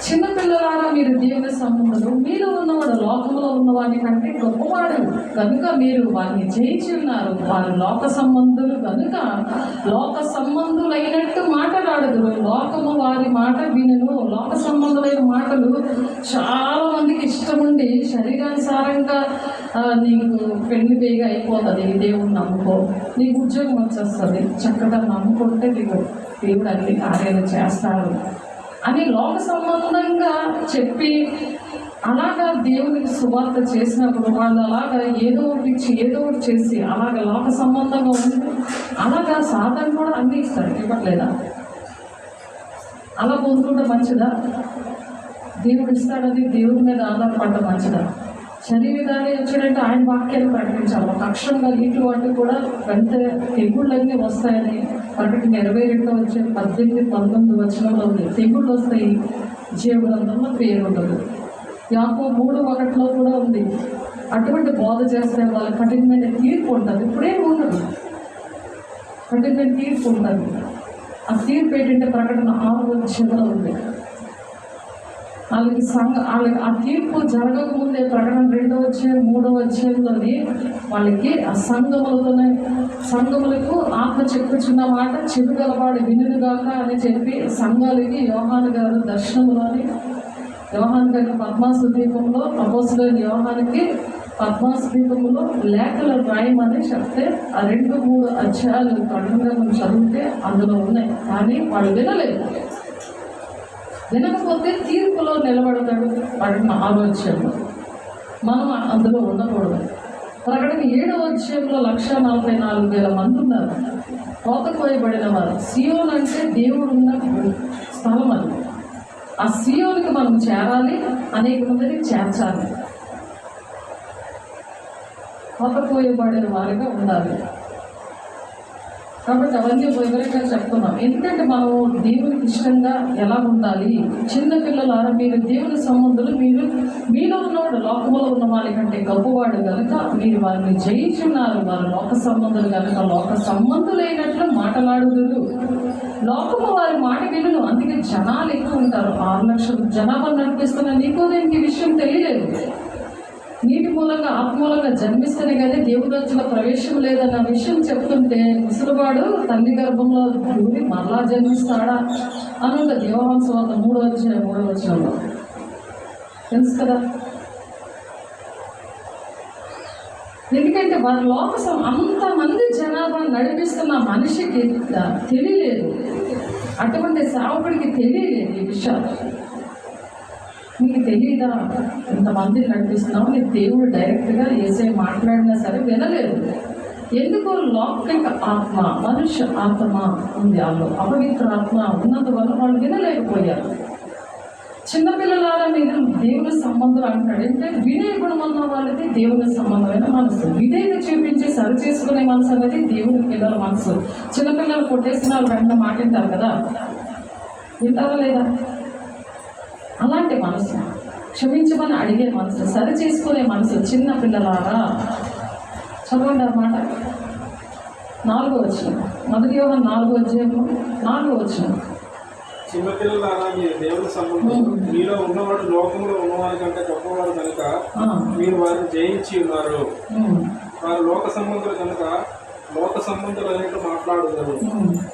చిన్నపిల్లలారా మీరు దేవుని సంబంధులు, మీలో ఉన్నవాడు లోకంలో ఉన్నవాడి కంటే గొప్పవాడు కనుక మీరు వారిని జయించి ఉన్నారు. వారు లోక సంబంధులు కనుక లోక సంబంధులైనట్టు మాట్లాడదురు. లోకము వారి మాట వినును. లోక సంబంధులైన మాటలు చాలా మందికి ఇష్టముండి శరీరానుసారంగా నీకు పెళ్లి బేగా అయిపోతుంది, దేవుడిని నమ్ముకో, నీకు ఉద్యోగం వచ్చేస్తుంది, చక్కగా నమ్ముకుంటే నీకు దేవుడు అన్ని కార్యాలు చేస్తాడు అని లోక సంబంధంగా చెప్పి అలాగా దేవునికి సువార్త చేసినప్పుడు వాళ్ళు అలాగా ఏదో ఒకటి చేసి అలాగా లోక సంబంధంగా ఉంది. అలాగా సాధన కూడా అన్నీ ఇస్తారు, ఇవ్వట్లేదా? అలా పొందుకుంటే మంచిదా? దేవుడు ఇస్తాడని దేవుడి మీద ఆధారపడ్డ మంచిదా? శరీరధారి వచ్చాడంటే ఆయన వాక్యాలు ప్రకటించాలి. ఒక అక్షరం కలిగి వాటి కూడా వెంటనే తెగుళ్ళన్నీ వస్తాయని ప్రకటన 22వ అధ్యాయం 18, 19 వచనంలో ఉంది. తెగుళ్ళు వస్తాయి, జీవగ్రంథంలో పేరు ఉండదు. యాకోబు 3:1 కూడా ఉంది. అటువంటి బోధ చేస్తే వాళ్ళ కఠినమైన తీర్పు ఉంటుంది. ఇప్పుడేం ఉండదు, కఠినమైన తీర్పు ఉంటుంది. ఆ తీర్పు ఏంటంటే ప్రకటన 6వ అధ్యాయంలో ఉంది. వాళ్ళకి ఆ తీర్పు జరగకముందే ప్రకటన 2వ అధ్యాయం 3వ అధ్యాయంలోని వాళ్ళకి ఆ సంఘములకు ఆత్మ చెప్పుచున్న మాట చెవి గలవాడు వినుగాక అని చెప్పి సంఘాలకి యోహాను గారు దర్శనంలోని యోహాను గారి పద్మాసు దీపంలో అపోస్తులైన యోహానికి పద్మాసు దీపంలో లేఖలు రాయమని చెప్తే ఆ 2-3 అధ్యాయాలు కఠినంగా మనం చదివితే అందులో ఉన్నాయి. కానీ వాళ్ళు వినలేదు. వినకపోతే తీర్పులో నిలబడతాడు. ప్రకటన 6వ అధ్యాయంలో మనం అందులో ఉండకూడదు. ప్రకటన 7వ అధ్యాయంలో 144,000 మంది ఉన్నారు, కోత కోయబడిన వారు. సియోన్ అంటే దేవుడు ఉన్న స్థలం అది. ఆ సియోన్కి మనం చేరాలి, అనేక మందిని చేర్చాలి, కోత కోయబడిన వారిగా ఉండాలి. కాబట్టి అవన్నీ వివరంగా చెప్తున్నాం. ఎందుకంటే మనం దేవునికి ఇష్టంగా ఎలా ఉండాలి. చిన్నపిల్లలారా మీరు దేవుని సంబంధులు, మీలో ఉన్నవాడు లోకంలో ఉన్న వాళ్ళ కంటే గొప్పవాడు కనుక మీరు వారిని జయించున్నారు. వారు లోక సంబంధులు కనుక లోక సంబంధులైనట్లు మాట్లాడుదురు. లోకము వారి మాట వినును. అందుకే జనాలు ఎక్కువ ఉంటారు. 6 లక్షల జనాభా నడిపిస్తున్న నీకోదేనికి విషయం తెలియలేదు. నీటి మూలంగా ఆత్మ మూలంగా జన్మిస్తేనే కానీ దేవుడి రాజ్యంలో ప్రవేశం లేదన్న విషయం చెప్తుంటే ముసలివాడు తల్లి గర్భంలో దూరి మరలా జన్మిస్తాడా అని ఉంటుంది. యోహాను సువార్త 3వ వచనంలో తెలుసు కదా. ఎందుకంటే వారి లోకసం అంతమంది జనాభా నడిపిస్తున్న మనిషికి తెలియలేదు, అటువంటి సేవకుడికి తెలియలేదు ఈ విషయాలు. నీకు తెలియదా ఇంతమందిని నడిపిస్తున్నావు? నీకు దేవుడు డైరెక్ట్గా ఏసై మాట్లాడినా సరే వినలేదు. ఎందుకు? లౌకిక ఆత్మ, మనుష్య ఆత్మ ఉంది వాళ్ళు, అపవిత్ర ఆత్మ ఉన్నందువల్ల వాళ్ళు వినలేకపోయారు. చిన్నపిల్లలారా మీరు దేవుని సంబంధం అంటాడు. అంటే వినే గుణం ఉన్న వాళ్ళది దేవుని సంబంధమైన మనసు. విధేయత చూపించి సరి చేసుకునే మనసు అనేది దేవుని పిల్లల మనసు. చిన్నపిల్లలు కొట్టేసిన వాళ్ళు వెంటనే మాట్లాడతారు కదా, వింటారా లేదా? అలాంటి మనసు, క్షమించమని అడిగే మనసు, సరి చేసుకునే మనసు. చిన్న పిల్లలారా చదవండి అన్నమాట. 4వ వచనం, 1 యోహాను 4వ అధ్యాయము 4వ వచనం. చిన్నపిల్లలారా మీరు దేవుని సంబంధం, మీలో ఉన్నవాడు లోకంలో ఉన్నవారి కంటే గొప్పవాడు కనుక మీరు వారిని జయించి ఉన్నారు. వారు లోక సంబంధులు కనుక లోక సంబంధులు అనేట్టు మాట్లాడుతారు,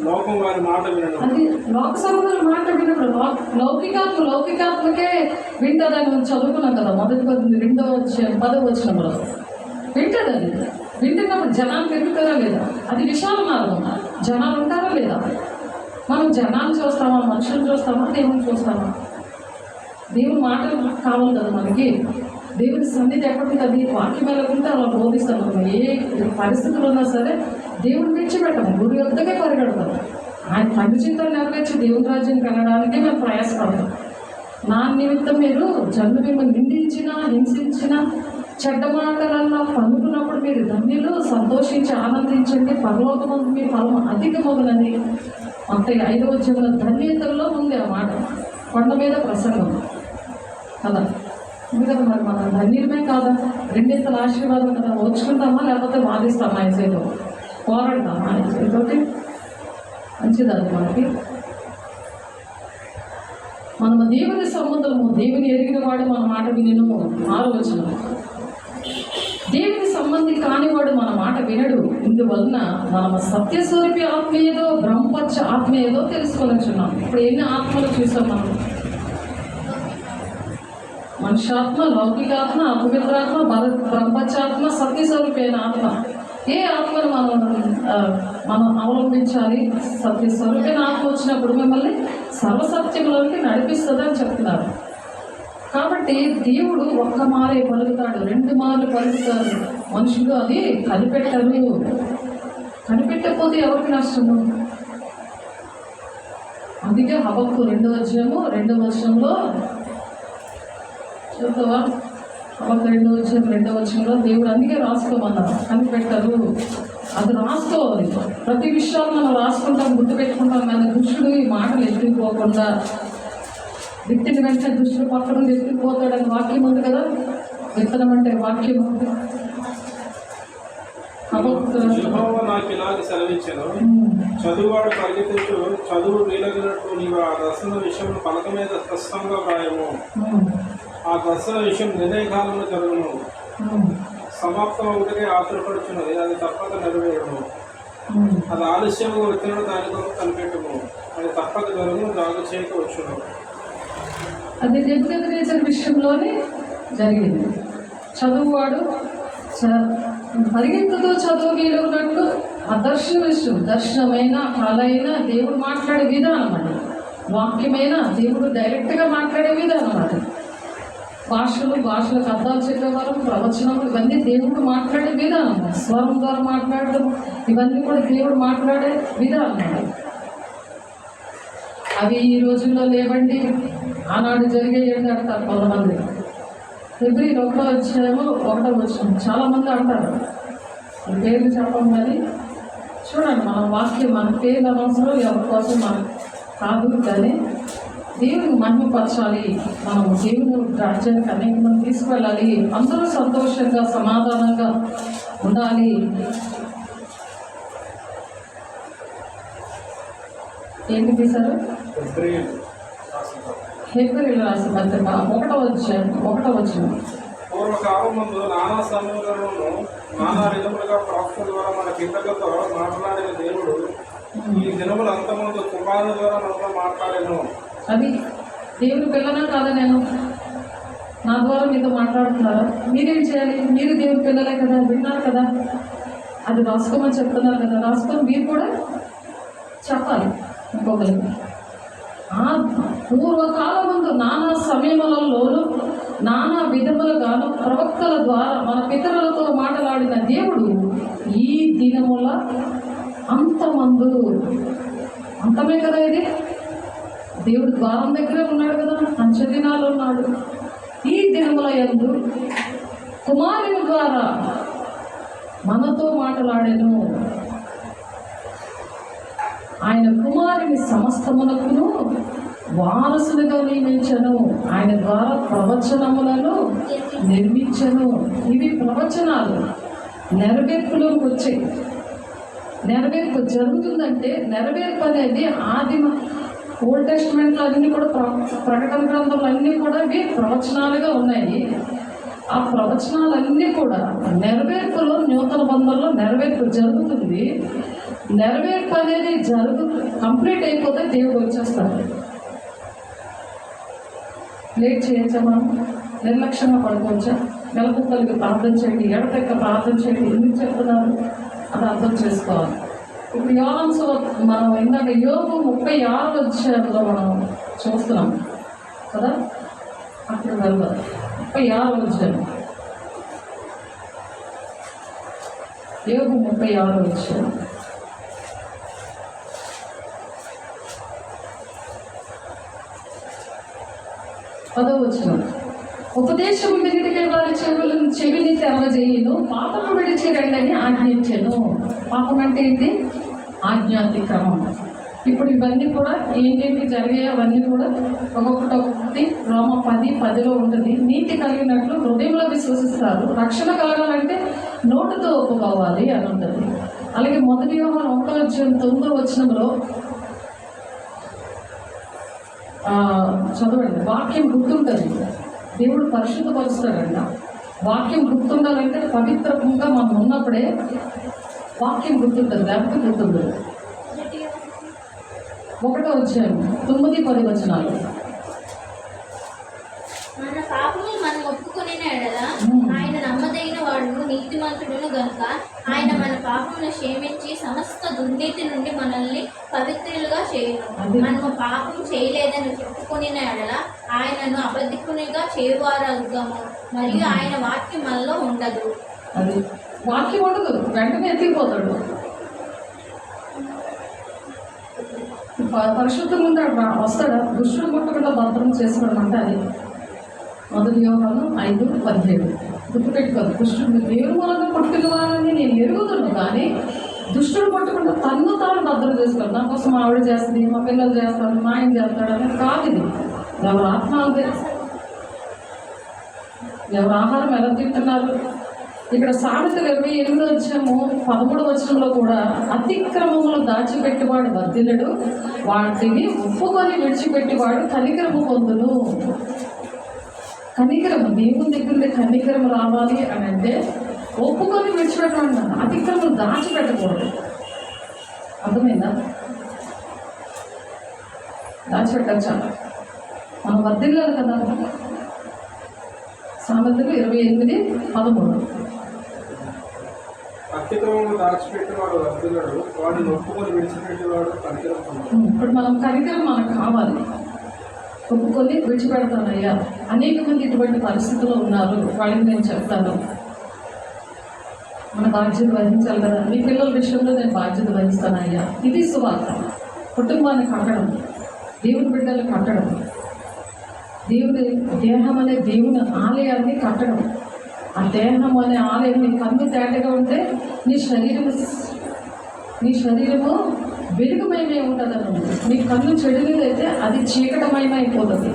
లోకం వారి మాట వినడం. అది లోక సంబంధుల మాట వినప్పుడు లౌకికాత్మకే వింటదని చదువుకున్నాం కదా. 10వ వచనంలో వింటదని. వింటున్నప్పుడు జనాలు పెరుగుతారా లేదా? అది విశాల మార్గం. జనాలు ఉంటారా లేదా? మనం జనాన్ని చూస్తామా, మనుషులు చూస్తామా, దేవుని చూస్తామా? దేవుని మాటలు కావాలి కదా మనకి. దేవుని సన్నిధి ఎక్కడుంటుంది? వాక్యం వెళ్ళకుంటే అలా బోధిస్తాము. ఏ పరిస్థితులు ఉన్నా సరే దేవుని విడిచిపెట్టము, గురి వద్దకే పరిగెడతాము. ఆయన పని చింతలు నెరవేర్చి దేవుని రాజ్యానికి వెళ్ళడానికే మేము ప్రయాసపడతాం. నా నిమిత్తం మీరు జన్లు మిమ్మల్ని నిందించినా హింసించినా చెడ్డ మాటలన్నా పలుకున్నప్పుడు మీరు ధన్యులు, సంతోషించి ఆనందించండి, పరలోకమందు మీ ఫలం అధికమగునని. అంటే 5వ అధ్యాయంలో ధన్యతల్లో ఉంది ఆ మాట. కొండ మీద ప్రసంగం కదా. ఎందుకంటే మరి మనం ధన్యులమే కాదా? రెండింతల ఆశీర్వాదం కదా. ఓర్చుకుంటామా లేకపోతే వాదిస్తామా? ఏసైతో పోరాడతామా? ఏసైతోటి మంచిది అది మనకి. మనము దేవుని సంబంధము, దేవుని ఎరిగిన వాడు మన మాట వినను. 6వ వచనం. దేవుని సంబంధి కానివాడు మన మాట వినడు. ఇందువలన మనం సత్యస్వరూపి ఆత్మ ఏదో, బ్రహ్మపచ్చ ఆత్మ ఏదో తెలుసుకొనిచున్నాం. ఇప్పుడు ఎన్ని ఆత్మలు చూసాం మనం? మనుష్యాత్మ, లౌకికాత్మ, అపవిత్రాత్మ, బ్రహ్మపచ్చాత్మ, సత్యస్వరూపైన ఆత్మ. ఏ ఆత్మను మనం అవలంబించాలి? సత్యస్వరూపైన ఆత్మ వచ్చినప్పుడు మిమ్మల్ని సర్వసత్యంలోకి నడిపిస్తుందని చెప్తున్నారు. కాబట్టి దేవుడు ఒక్క మారే పలుకుతాడు, 2 మార్లు పలుకుతాడు. మనుషులు అది కనిపెట్టరు. కనిపెట్టకపోతే ఎవరికి నష్టము? అందుకే హబక్కు 2వ అధ్యాయము 2వ వచనంలో చూద్దావా? హబక్కు 2వ అధ్యాయం 2వ వచనంలో దేవుడు అందుకే రాసుకోమన్నారు, కనిపెట్టరు. అది రాసుకోవాలి. ప్రతి విషయాన్ని మనం రాసుకుంటాం, గుర్తుపెట్టుకుంటాం. కానీ దుష్టుడు ఈ మాటలు ఎత్తుకుపోకుండా విత్తిన వెంటనే దుష్టుడు పక్కన ఎత్తుకుపోతాడని వాక్యం ఉంది కదా. విత్తనం అంటే వాక్యం. నాకు ఇలాగ సెలవిచ్చాను, చదువువాడు పరిగెత్తుతూ చదువు వీలగినట్టు నీవు ఆ దర్శన విషయం పలక మీద స్పష్టంగా వ్రాయము. ఆ దర్శన విషయం నిర్ణయకాలంలో జరుగును. సమాప్తం ఒకటికే ఆతురపడుచున్నది, అది తప్పక నెరవేరును. అది ఆలస్యంగా వచ్చినప్పుడు దాని కొరకు కనిపెట్టుము, అది తప్పక జరుగును, దాని చేయక వచ్చును. అది నెబుకద్నెజరు విషయంలోనే జరిగింది. చదువువాడు పరిగెత్తుతో చదువు వీలున్నట్టు ఆ దర్శన విషయం, దర్శనమైన కళైన దేవుడు మాట్లాడే విధానం అది. వాక్యమైన దేవుడు డైరెక్ట్గా మాట్లాడే విధానం అది. భాషలకు అర్థాలు చెప్పేవారు, ప్రవచనము, ఇవన్నీ దేవుడు మాట్లాడే విధానం. స్వరం ద్వారా మాట్లాడడం, ఇవన్నీ కూడా దేవుడు మాట్లాడే విధానం అది. అవి ఈ రోజుల్లో లేవండి, ఆనాడు జరిగేయండి అంటారు కొంతమంది. ఫిబ్రవరి 1వ అధ్యాయము 1వ వచనం. చాలామంది అంటారు, పేర్లు చెప్పం కానీ చూడండి, మన వాక్యం మన పేర్ల అవసరం ఎవరి కోసం మనం కాదు, కానీ దేవుని మహిమపరచాలి. మనం దేవుని రాజ్యానికి అనేక మంది తీసుకువెళ్ళాలి. అందరూ సంతోషంగా సమాధానంగా ఉండాలి. ఏంటి తీశారు? హెబ్రీయులకు రాసిన పత్రిక 1వ అధ్యాయం 1వ వచనం. పూర్వకాలం ముందు నానా సమూహలను నానా విధములుగా ప్రవక్తల ద్వారా మన పితరులతో మాట్లాడిన దేవుడు ఈ దినములు అంతమంది కుమారుల ద్వారా మనతో మాట్లాడాను. అది దేవుని పిల్లనా కాదా? నేను నా ద్వారా మీతో మాట్లాడుతున్నారా? మీరేం చేయాలి? మీరు దేవుని పిల్లలే కదా, విన్నారు కదా, అది రాసుకోమని చెప్తున్నారు కదా, రాసుకొని మీరు కూడా చెప్పాలి ఇంకొకరికి. ఆ పూర్వకాలం ముందు నానా సమయములలోనూ నానా విధములుగాను ప్రవక్తల ద్వారా మన పితరులతో మాట్లాడిన దేవుడు ఈ దినముల అంతమందు, అంతమే కదా ఇది. దేవుడు ద్వారం దగ్గరే ఉన్నాడు కదా, అంచె దినాలు ఉన్నాడు. ఈ దినముల యందు కుమారుని ద్వారా మనతో మాట్లాడెను. ఆయన కుమారుని సమస్తమునకును వారసులుగా నియమించను. ఆయన ద్వారా ప్రవచనములను నిర్మించను. ఇవి ప్రవచనాలు నెరవేర్పులోకి వచ్చాయి. నెరవేర్పు జరుగుతుందంటే నెరవేర్పు అనేది ఆదిమ ఓల్డ్ టెస్ట్మెంట్లో అన్నీ కూడా ప్రకటన గ్రంథాలు అన్నీ కూడా ఇవి ప్రవచనాలుగా ఉన్నాయి. ఆ ప్రవచనాలన్నీ కూడా నెరవేర్పులో నూతన బంధంలో నెరవేర్పు జరుగుతుంది. నెరవేర్పు అనేది కంప్లీట్ అయిపోతే దేవుడు వచ్చేస్తాడు. లేట్ చేయొచ్చా? మనం నిర్లక్ష్యంగా పడుకోవచ్చా? నెలకొకరికి ప్రార్థన చేయండి, ఎడతెక్క ప్రార్థన చేయండి. ఎందుకు చెప్తున్నారు అది అర్థం చేసుకోవాలి. ఇప్పుడు యోహాను మనం ఇందాక యోగు 36వ అధ్యాయంలో మనం చూస్తున్నాం కదా, అప్పుడు వెళ్దాం. 36వ అధ్యాయం, యోగు 36వ అధ్యాయం. పదవచనం, ఉపదేశము వినిటికై వారి చెవిని తెరవజేయును, పాపము విడిచి రండని ఆజ్ఞించెను. పాపం అంటే ఏంటి? ఆజ్ఞాతిక్రమం. ఇప్పుడు ఇవన్నీ కూడా ఏంటేంటి జరిగాయి అవన్నీ కూడా ఒక్కొక్కటి రోమ 10:10లో ఉంటుంది. నీతి కలిగినట్లు హృదయంలో విశ్వసిస్తారు, రక్షణ కలగాలంటే నోటితో ఒప్పుకోవాలి అని ఉంటుంది. అలాగే 1 యోహాను 1:9 చదవండి. వాక్యం గుర్తుంటుంది, దేవుడు పరిశుద్ధపరుస్తాడంట. వాక్యం గుర్తుండాలంటే పవిత్రంగా మనం ఉన్నప్పుడే వాక్యం గుర్తుంటుంది, లేకపోతే గుర్తుండదు. 1వ అధ్యాయం 9-10 వచనాలు. మన పాపములు మనం ఒప్పుకొనిన ఎడల ఆయన నమ్మదగిన వాడును నీతిమంతుడును గనుక ఆయన మన పాపమును క్షమించి సమస్త దుర్నీతి నుండి మనల్ని పవిత్రులుగా చేయను. మనము పాపం చేయలేదని చెప్పుకొనిన ఎడల ఆయనను అబద్ధికునిగా చేయువారగుము, మరియు ఆయన వాక్యం మనలో ఉండదు. అది వాక్యం ఉండదు, వెంటనే ఎత్తిపోతాడు. పరిశుద్ధంగా ఉంటాడు, వస్తాడా? దుష్టుడు ముట్టకుండా భద్రం చేసుకోవడం అంటే అది 1 యోహాను 5:17. గుర్తుపెట్టుకోదు. దుష్టుడు దేవుని మూలంగా పుట్టినవారని నేను ఎరుగుతున్నాను, కానీ దుష్టుడు పట్టకుండా తన్ను తాను భద్రం చేసుకోవాలి. నా కోసం మా ఆవిడ చేస్తుంది, మా పిల్లలు చేస్తారు, మా ఆయన చేస్తాడు అనేది కాదు. ఇది ఎవరు ఆత్మ అంతే, ఎవరు ఆహారం ఎలా తింటున్నారు. ఇక్కడ సామెతలు 28వ అధ్యాయము 13వ వచనంలో కూడా అతిక్రమములు దాచిపెట్టివాడు వర్ధిల్లుడు, వాటిని ఒప్పుకొని విడిచిపెట్టివాడు కనికరము పొందును. కనికరము, దేవుని దగ్గర కనికరము రావాలి అని అంటే ఒప్పుకొని విడిచిపెట్టమన్నా, అతిక్రమం దాచిపెట్టకూడదు. అర్థమైందా? దాచిపెట్టచ్చా? మనం వర్ధిల్లాలి కదా. సామెతలు 28:13. అతిక్రమము దాచిపెట్టేవాడు వర్ధిల్లుడు, వాడిని ఒప్పుకొని విడిచిపెట్టేవాడు కనికరం పొందును. ఇప్పుడు మనం కనికరం మనకు కావాలి, ఒప్పుకొని విడిచిపెడతానయ్యా. అనేక మంది ఇటువంటి పరిస్థితుల్లో ఉన్నారు, వాళ్ళకి నేను చెప్తాను. మన బాధ్యత వహించాలి కదా. మీ పిల్లల విషయంలో నేను బాధ్యత వహిస్తానయ్యా. ఇది సువార్త. కుటుంబాన్ని కట్టడం, దేవుని బిడ్డలు కట్టడం, దేవుని దేహం అనే దేవుని ఆలయాన్ని కట్టడం. ఆ దేహం అనే ఆలయం నీ కన్ను తేటగా ఉంటే నీ శరీరము వెలుగుమయమే ఉంటుంది అన్నమాట. నీ కన్ను చెడులైతే అది చీకటమయమే అయిపోతుంది.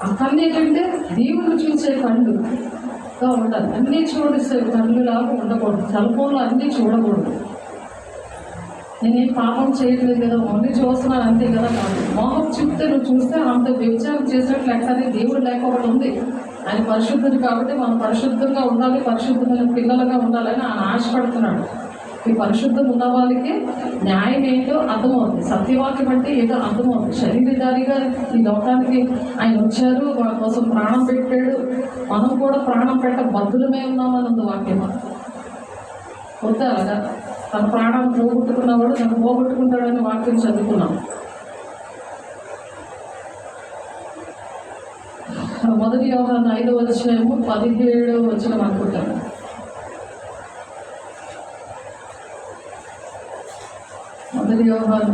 ఆ కన్ను ఏంటంటే దేవుని చూసే కళ్ళుగా ఉండాలి. అన్నీ చూసే కళ్ళులాగా ఉండకూడదు. సెల్ ఫోన్లో అన్నీ చూడకూడదు. నేనేం పాపం చేయట్లేదు కదా, ఓన్లీ చూస్తున్నాను అంతే కదా కాదు. మోహం చూస్తే నువ్వు చూస్తే అంత వ్యభిచారం చేసినట్లు లెక్క. దేవుడు లేక ఒకటి ఉంది. ఆయన పరిశుద్ధుడు కాబట్టి మనం పరిశుద్ధంగా ఉండాలి, పరిశుద్ధమైన పిల్లలుగా ఉండాలని ఆయన ఆశపడుతున్నాడు. ఈ పరిశుద్ధం ఉన్న వాళ్ళకి న్యాయం ఏంటో అర్థమవుతుంది, సత్యవాక్యం అంటే ఏదో అర్థమవుతుంది. శరీరధారిగా ఈ లోకానికి ఆయన వచ్చారు, వాళ్ళ కోసం ప్రాణం పెట్టాడు. మనం కూడా ప్రాణం పెట్ట బద్దులమే ఉన్నామని ఉంది వాక్యం. వద్దా అలాగా? తన ప్రాణాన్ని పోగొట్టుకున్నవాడు తను పోగొట్టుకుంటాడని వాక్యం చదువుకున్నాం. మొదటి యోహాను 5వ అధ్యాయము 17వ వచనం అనుకుంటాను. మొదటి యోహాను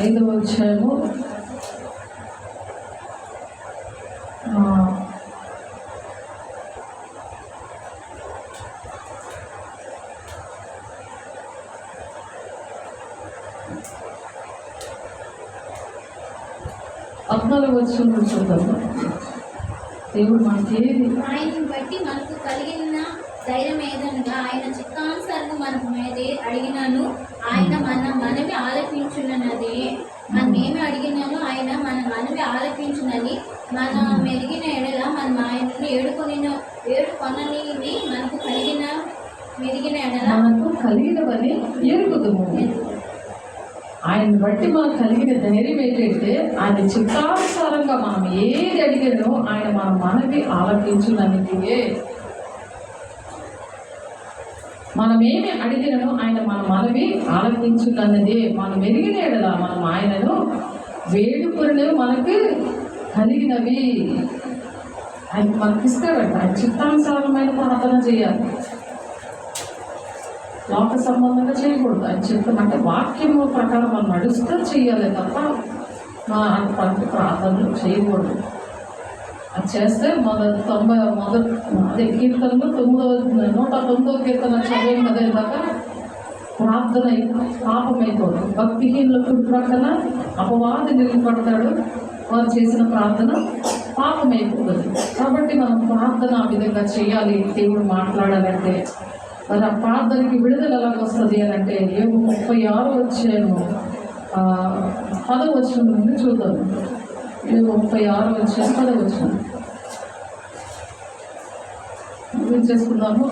5వ అధ్యాయము 14వ వచనం చూద్దాము. దేవుడు మనకి ఆయనను బట్టి మనకు కలిగిన ధైర్యం ఏదనగా ఆయన చిత్తానుసారంగా మనకు ఏది అడిగినాను ఆయన మన మనవి ఆలపించున్నదే. మనం ఏమి అడిగినాను ఆయన మన మనవి ఆలపించునని మన మెరిగిన ఎడల మనం ఆయనను ఏడుకొననివి మనకు కలిగిన మెరిగిన ఎడల మనకు కలిగినవని ఎరుగుదుము. ఆయన బట్టి మనకు కలిగిన ధైర్యం ఏంటంటే ఆయన చిత్తానుసారంగా మనం ఏది అడిగానో ఆయన మన మనవి ఆలపించుననిదే. మనమేమి అడిగినను ఆయన మన మనవి ఆలకించున్నదే. మనం ఎరిగిన ఎడల మనం ఆయనను వేడుకొనినవి మనకు కలిగినవి ఆయన మనకి ఇస్తాడంట. ఆయన చిత్తానుసారమైన ప్రార్థన చేయాలి, లోక సంబంధంగా చేయకూడదు. ఆయన చిత్తం అంటే వాక్యము ప్రకారం మనం నడుస్తూ చేయాలి తప్ప అటువంటి ప్రార్థనలు చేయకూడదు. అది చేస్తే అదే కీర్తనలు 109వ కీర్తన చదివిన అదే దాకా ప్రార్థన పాపమైపోదు. భక్తిహీనులకు ప్రక్కన అపవాది నిలబడతాడు, వారు చేసిన ప్రార్థన పాపమైపోతుంది. కాబట్టి మనం ప్రార్థన ఆ విధంగా చేయాలి. దేవుడు మాట్లాడాలంటే మరి ఆ ప్రార్థనకి విడుదల ఎలా వస్తుంది అని అంటే 36వ అధ్యాయము 10వ వచనం నుండి చూద్దాం. 36వ అధ్యాయం 10వ వచనం చేసుకుందాము.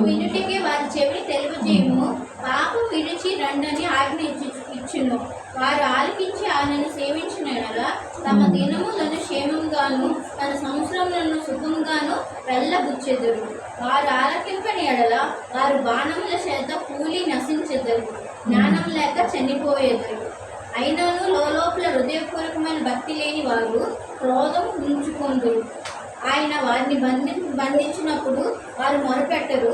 వినుటికి వారి చెవిని తెలియజేయము, పాపం విడిచి రండని ఆజ్ఞ ఇచ్చును. వారు ఆలకించి ఆయనను సేవించిన ఎడల తమ దినములను క్షేమంగాను తన సంవత్సరములను సుఖంగాను వెళ్ళబుచ్చెదరు. వారు ఆలకింపని ఎడల వారు బాణముల చేత కూలి నశించెదరు, జ్ఞానం లేక చనిపోయేదరు. అయినను లోపల హృదయపూర్వకమైన భక్తి లేని వారు క్రోధం ఉంచుకొందురు. ఆయన వారిని బంధించినప్పుడు వారు మొరపెట్టరు.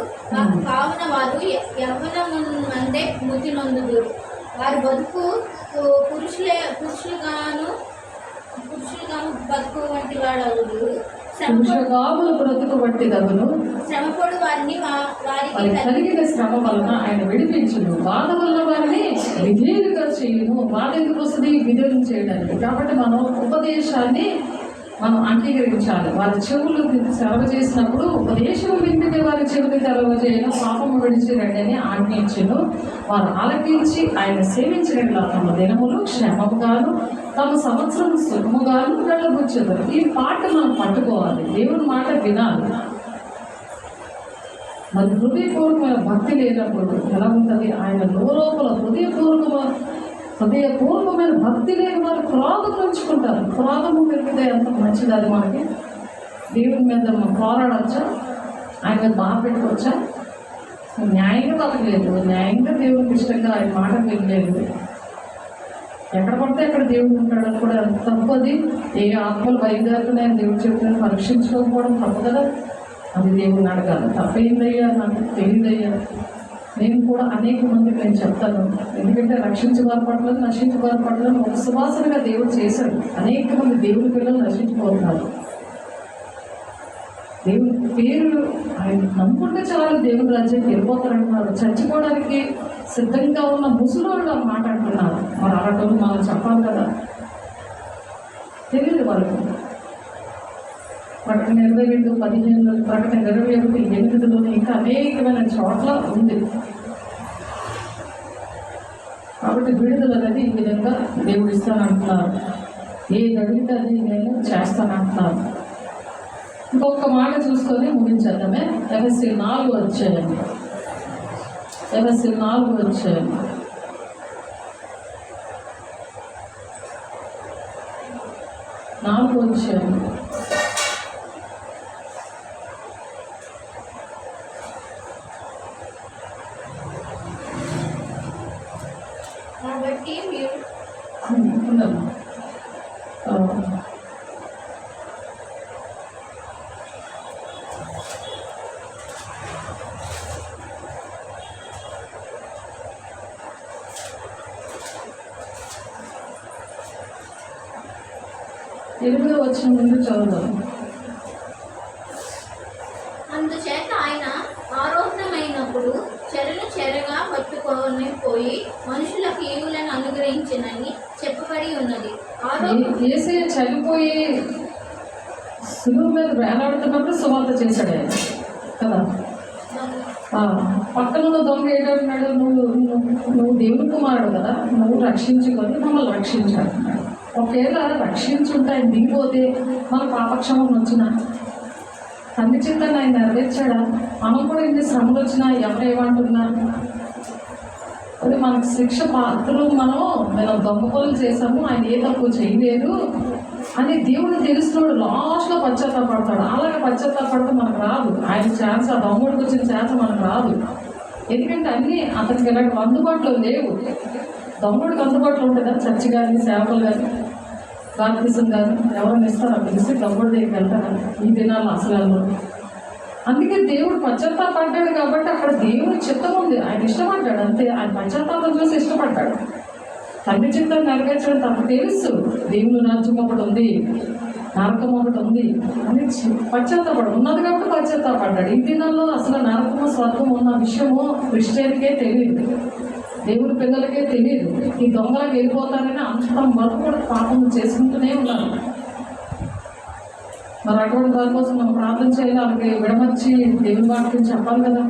కావున వారు యవ్వనమందే మృతి నొందుదురు. వారి బతుకు పురుషులుగాను బతుకు వంటి వాడవుడు. బ్రతుకు వంటి దగును. శ్రమపడు వారిని వారికి కలిగిన శ్రమ వలన ఆయన విడిపించును. బాధ వల్ల వారిని విధేయులుగా చేయును. బాధ ఎందుకు వస్తుంది? విధేయులు చేయడానికి. కాబట్టి మనం ఉపదేశాన్ని మనం అంగీకరించాలి. వారి చెవులు సెలవు చేసినప్పుడు ఉపదేశం వింటే వారి చెవులు సెలవు చేయను, పాపము విడిచి రండి అని ఆజ్ఞించును. వారు ఆలకించి ఆయన సేవించిన తమ దినములు క్షేమముగాను తమ సంవత్సరం సుఖముగాను వెళ్ళబుచ్చెదరు. ఈ పాట మనం పట్టుకోవాలి, దేవుని మాట వినాలి. మరి హృదయపూర్వకమైన భక్తి లేనప్పుడు ఎలా ఉంటుంది? ఆయన లోపల హృదయపూర్వకమైన భక్తి లేని వారు క్రోధం ఉంచుకుంటారు. క్రోధము పెరిగితే ఎంత మంచిది. అది మనకి దేవుని మీద మనం పోరాడచ్చా, ఆయన మీద బాధ పెట్టుకోవచ్చా? న్యాయంగా బతకలేదు, న్యాయంగా దేవునికి ఇష్టంగా ఆయన మాట వినలేదు. ఎక్కడ పడితే అక్కడ దేవుడు ఉంటాడని కూడా తప్పది. ఏ ఆత్మలు బయలుదేరుతున్నాయని దేవుడు చెప్తున్నాను పరీక్షించుకోకపోవడం తప్పు కదా. అది దేవుడిని అడగాలి. తప్పైందయ్యా, నాకు తెలియదయ్యా. నేను కూడా అనేక మందికి నేను చెప్తాను, ఎందుకంటే రక్షించేవారి పట్ల నశించేవారి పట్ల ఒక సువాసనగా దేవుడు చేశాడు. అనేక మంది దేవుడి పిల్లలు నశించిపోతున్నారు. దేవుడి పేరు ఆయన నమ్ముకుంటే చాలు దేవుడి రాజ్యానికి వెళ్ళిపోతారంటున్నారు. చచ్చిపోవడానికి సిద్ధంగా ఉన్న ముసలోళ్ళు ఆ మాట అంటున్నారు. మరి అలాంటి మనం చెప్పాలి కదా. తెలియదు వాళ్ళకి. ప్రకటన 22:15, ప్రకటన 21:8 ఇంకా అనేకమైన చోట్ల ఉంది. కాబట్టి విడుదల అనేది ఈ విధంగా దేవుడు ఇస్తానంటున్నారు. ఏది అడిగితే అది నేను చేస్తానంటున్నాను. ఇంకొక మాట చూసుకొని ముగించేద్దామే. ఎఫెసీ 4 వచ్చేయండి. ఎఫెసీ 4 వచ్చేయండి. కాబట్టి మీరు ఉండదు. 8వ వచనం నుండి చదువుదాం. అందుచేత ఆయన ఆరోహణమైనప్పుడు చెరను చెరగా పట్టుకొని పోయి మనుషులకు ఈవులను అనుగ్రహించినని చెప్పబడి ఉన్నది. యేసయ్య చనిపోయి సులువు మీద వేలాడుతున్నప్పుడు సువార్త చేశాడు ఆయన కదా. పక్కన ఉన్న దొంగ ఏంటంటున్నాడు, నువ్వు దేవుని కుమారుడు కదా, నువ్వు రక్షించుకొని మమ్మల్ని రక్షించాడు. ఒకవేళ రక్షించుంటే ఆయన దిగిపోతే మన పాపక్షమం వచ్చిన తండ్రి చిత్తాన్ని ఆయన నెరవేర్చాడా? మనం కూడా ఇన్ని శ్రమలు వచ్చినా ఎవరేమంటున్నా అది మనకు శిక్ష పాత్రలు. మనం దొంగ పనులు చేసాము, ఆయన ఏ తప్పు చేయలేదు అని దేవుడు తెలుస్తున్నాడు. లాస్ట్లో పశ్చాత్తాపడతాడు. అలాగే పశ్చాత్తాపడితే మనకు రాదు. ఆయన ఛాన్స్, ఆ దొంగడికి వచ్చిన ఛాన్స్ మనకు రాదు. ఎందుకంటే అన్నీ అతనికి ఇలాంటి అందుబాటులో లేవు. దొంగడికి అందుబాటులో ఉంటుందా? చర్చి కానీ, సేవకులు కానీ, బాప్తిజం కానీ ఎవరైనా ఇస్తారా? పిలిచి దొంగడి దగ్గరికి వెళ్తారా? ఈ దినాల్లో అసలు. అందుకే దేవుడు పశ్చాత్తాపడ్డాడు కాబట్టి అక్కడ దేవుడి చిత్తం ఉంది. ఆయన ఇష్టపడ్డాడు అంతే. ఆయన పశ్చాత్తాపం చూసి ఇష్టపడ్డాడు. తండ్రి చిత్తం నెరవేర్చడం తనకు తెలుసు. దేవుని రాజ్యం ఒకటి ఉంది, నరకం ఒకటి ఉంది అని పశ్చాత్తాపడు ఉన్నది కాబట్టి పశ్చాత్తాపడ్డాడు. ఈ దినాల్లో అసలు నరకము స్వర్గం ఉన్న విషయము క్రిస్టియన్కే తెలియదు, దేవుడి పిల్లలకే తెలియదు. ఈ దొంగలకు వెళ్ళిపోతారని అంత వరకు కూడా పాపం చేసుకుంటూనే ఉన్నారు. మరి అటువంటి వారి కోసం మనం ప్రార్థన చేయాలి. వాళ్ళకి విడమర్చి దేవుని వాక్యం చెప్పాలి కదా.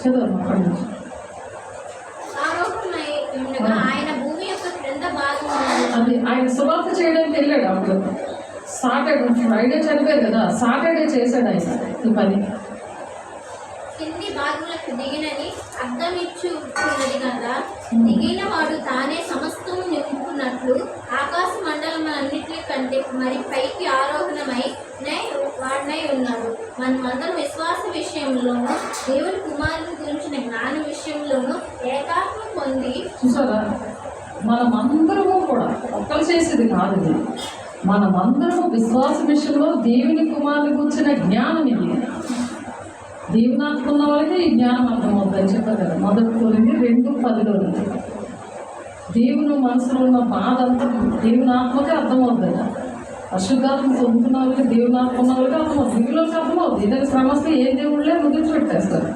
చదువు అక్కడి నుంచి. అది ఆయన సువార్త చేయడానికి వెళ్ళాడు. అప్పుడు సాటర్డే, ఫ్రైడే చనిపోయారు కదా, సాటర్డే చేశాడు ఆయన ఈ పని. కింది భాగములకు దిగినని అర్థం ఇచ్చుకున్నది కదా. దిగిన వాడు తానే సమస్తము నింపుకున్నట్లు ఆకాశ మండలములన్నిటి కంటే మరి పైకి ఆరోహణమై వాడినై ఉన్నాడు. మనమందరం విశ్వాస విషయంలోనూ దేవుని కుమారుని గురించిన జ్ఞాన విషయంలోనూ ఏకాత్మ పొంది. చూసారా, మనమందరము కూడా ఒక్కరు చేసేది కాదు ఇది. మనమందరము విశ్వాస విషయంలో దేవుని కుమారుని గురించిన జ్ఞానం ఇది. దేవునాత్మ ఉన్న వాళ్ళకి ఈ జ్ఞానం అర్థమవుతుందని చెప్పారు కదా. 1 కొరింథీ 2:10 దేవుని మనసులో ఉన్న బాధ అంతా దేవుని ఆత్మకే అర్థమవుతుంది. అశుద్ధాత్మ పొందుతున్న వాళ్ళకి, దేవుని ఆత్మ ఉన్న వాళ్ళకి అర్థమవుతుంది. దేవుళ్ళకి అర్థమవుతుంది. ఏదైనా శ్రమ వస్తే ఏ దేవుళ్ళే ముగించి పెట్టేస్తారు